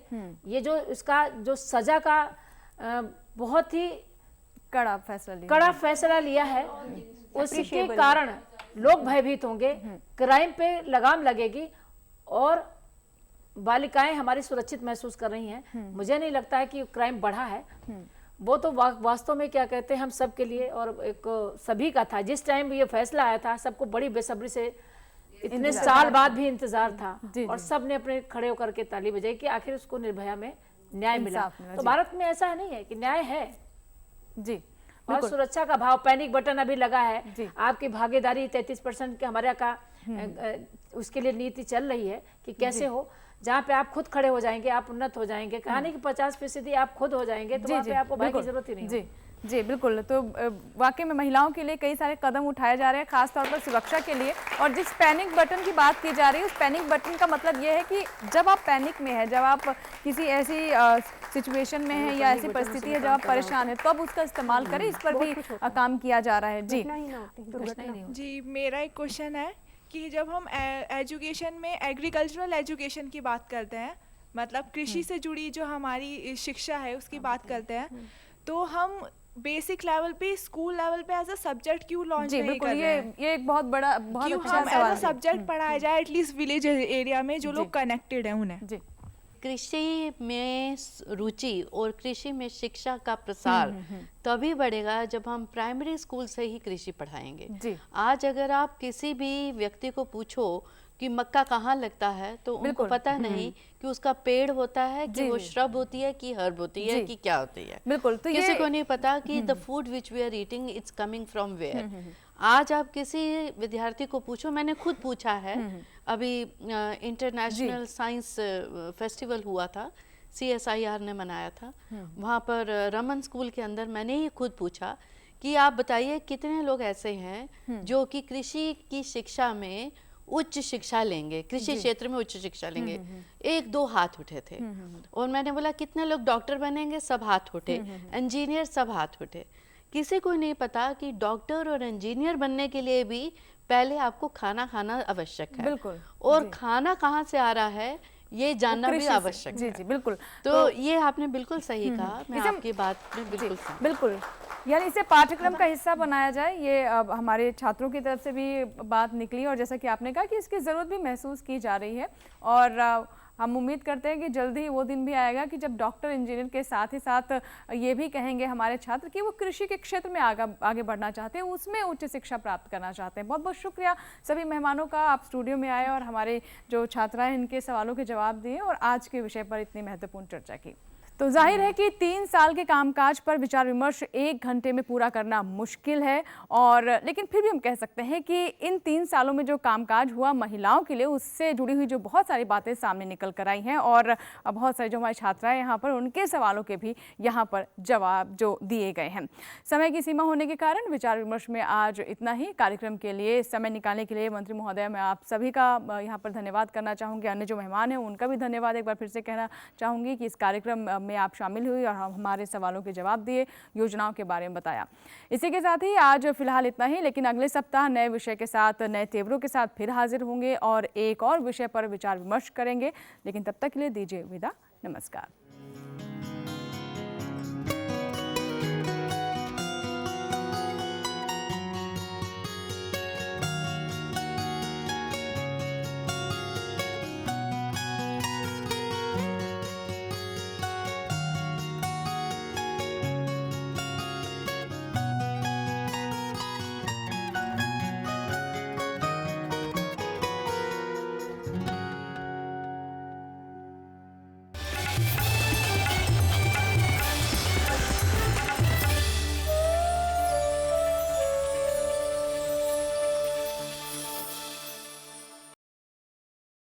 ये जो इसका जो सजा का बहुत ही कड़ा फैसला लिया है, उसके कारण लोग भयभीत होंगे, क्राइम पे लगाम लगेगी और बालिकाएं हमारी सुरक्षित महसूस कर रही हैं। मुझे नहीं लगता है कि क्राइम बढ़ा है। वो तो वास्तव में क्या कहते हैं, हम सब के लिए और एक सभी का था। जिस टाइम ये फैसला आया था सबको बड़ी बेसब्री से इतने साल बाद भी इंतजार था और सब ने अपने खड़े होकर के ताली बजाई कि आखिर उसको निर्भया में न्याय मिला। तो भारत में ऐसा नहीं है कि न्याय है जी, और सुरक्षा का भाव, पैनिक बटन अभी लगा है, आपकी भागीदारी 33% के हमारे का उसके लिए नीति चल रही है कि कैसे हो, जहाँ पे आप खुद खड़े हो जाएंगे आप उन्नत हो जाएंगे, कहानी की 50% आप खुद हो जाएंगे तो वहाँ पे आपको भाई की जरूरत ही नहीं। जी बिल्कुल। तो वाकई में महिलाओं के लिए कई सारे कदम उठाए जा रहे हैं, खासतौर पर सुरक्षा के लिए। और जिस पैनिक बटन की बात की जा रही है, उस पैनिक बटन का मतलब ये है कि जब आप पैनिक में है, जब आप किसी ऐसी सिचुएशन में है या ऐसी परिस्थिति है जब आप परेशान है, तो अब उसका इस्तेमाल करें। इस पर भी काम किया जा रहा है। जी मेरा एक क्वेश्चन है कि जब हम एजुकेशन में एग्रीकल्चरल एजुकेशन की बात करते हैं, मतलब कृषि से जुड़ी जो हमारी शिक्षा है उसकी बात करते हैं, तो हम बेसिक लेवल पे, स्कूल लेवल पे एज अ सब्जेक्ट क्यों लॉन्च नहीं कर रहे हैं? ये एक बहुत बड़ा, बहुत अच्छा सवाल है। एज अ सब्जेक्ट पढ़ाया जाए एटलीस्ट विलेज एरिया में जो लोग कनेक्टेड हैं उन्हें। जी, कृषि में रुचि और कृषि में शिक्षा का प्रसार तभी बढ़ेगा जब हम प्राइमरी स्कूल से ही कृषि पढ़ाएंगे। आज अगर आप किसी भी व्यक्ति को पूछो कि मक्का कहाँ लगता है तो उनको पता नहीं कि उसका पेड़ होता है कि वो श्रब होती है कि हर्ब होती है कि क्या होती है। बिल्कुल। तो किसी को नहीं पता कि the food which we are eating it's coming from where. आज आप किसी विद्यार्थी को पूछो, मैंने खुद पूछा है, अभी इंटरनेशनल साइंस फेस्टिवल हुआ था, CSIR ने मनाया था, वहाँ पर रमन स्कूल के अंदर मैंने ही खुद पूछा कि आप बताइए कितने लोग ऐसे हैं जो कि कृषि की शिक्षा में उच्च शिक्षा लेंगे, कृषि क्षेत्र में उच्च शिक्षा लेंगे। 1-2 हाथ उठे थे। और मैंने बोला कितने लोग डॉक्टर बनेंगे, सब हाथ उठे, इंजीनियर सब हाथ उठे। किसी को नहीं पता कि डॉक्टर और इंजीनियर बनने के लिए भी पहले आपको खाना खाना आवश्यक है। बिल्कुल। और खाना कहाँ से आ रहा है ये जानना भी आवश्यक है। जी बिल्कुल। तो ये आपने बिल्कुल सही कहा, मैं आपकी बात में बिल्कुल, यानी इसे पाठ्यक्रम का हिस्सा बनाया जाए, ये हमारे छात्रों की तरफ से भी बात निकली। और जैसा कि आपने कहा कि इसकी ज़रूरत भी महसूस की जा रही है, और हम उम्मीद करते हैं कि जल्दी ही वो दिन भी आएगा कि जब डॉक्टर इंजीनियर के साथ ही साथ ये भी कहेंगे हमारे छात्र कि वो कृषि के क्षेत्र में आगे बढ़ना चाहते हैं, उसमें उच्च शिक्षा प्राप्त करना चाहते हैं। बहुत बहुत शुक्रिया सभी मेहमानों का, आप स्टूडियो में आए और हमारे जो छात्राएं इनके सवालों के जवाब दिए और आज के विषय पर इतनी महत्वपूर्ण चर्चा की। तो जाहिर है कि 3 साल के कामकाज पर विचार विमर्श 1 घंटे में पूरा करना मुश्किल है, और लेकिन फिर भी हम कह सकते हैं कि इन 3 सालों में जो कामकाज हुआ महिलाओं के लिए, उससे जुड़ी हुई जो बहुत सारी बातें सामने निकल कर आई हैं, और बहुत सारी जो हमारी छात्राएं यहाँ पर, उनके सवालों के भी यहाँ पर जवाब जो दिए गए हैं। समय की सीमा होने के कारण विचार विमर्श में आज इतना ही। कार्यक्रम के लिए समय निकालने के लिए मंत्री महोदय, मैं आप सभी का यहाँ पर धन्यवाद करना चाहूँगी। अन्य जो मेहमान हैं उनका भी धन्यवाद एक बार फिर से कहना चाहूँगी कि इस कार्यक्रम में आप शामिल हुई और हमारे सवालों के जवाब दिए, योजनाओं के बारे में बताया। इसी के साथ ही आज फिलहाल इतना ही, लेकिन अगले सप्ताह नए विषय के साथ, नए तेवरों के साथ फिर हाजिर होंगे और एक और विषय पर विचार विमर्श करेंगे। लेकिन तब तक के लिए दीजिए विदा, नमस्कार।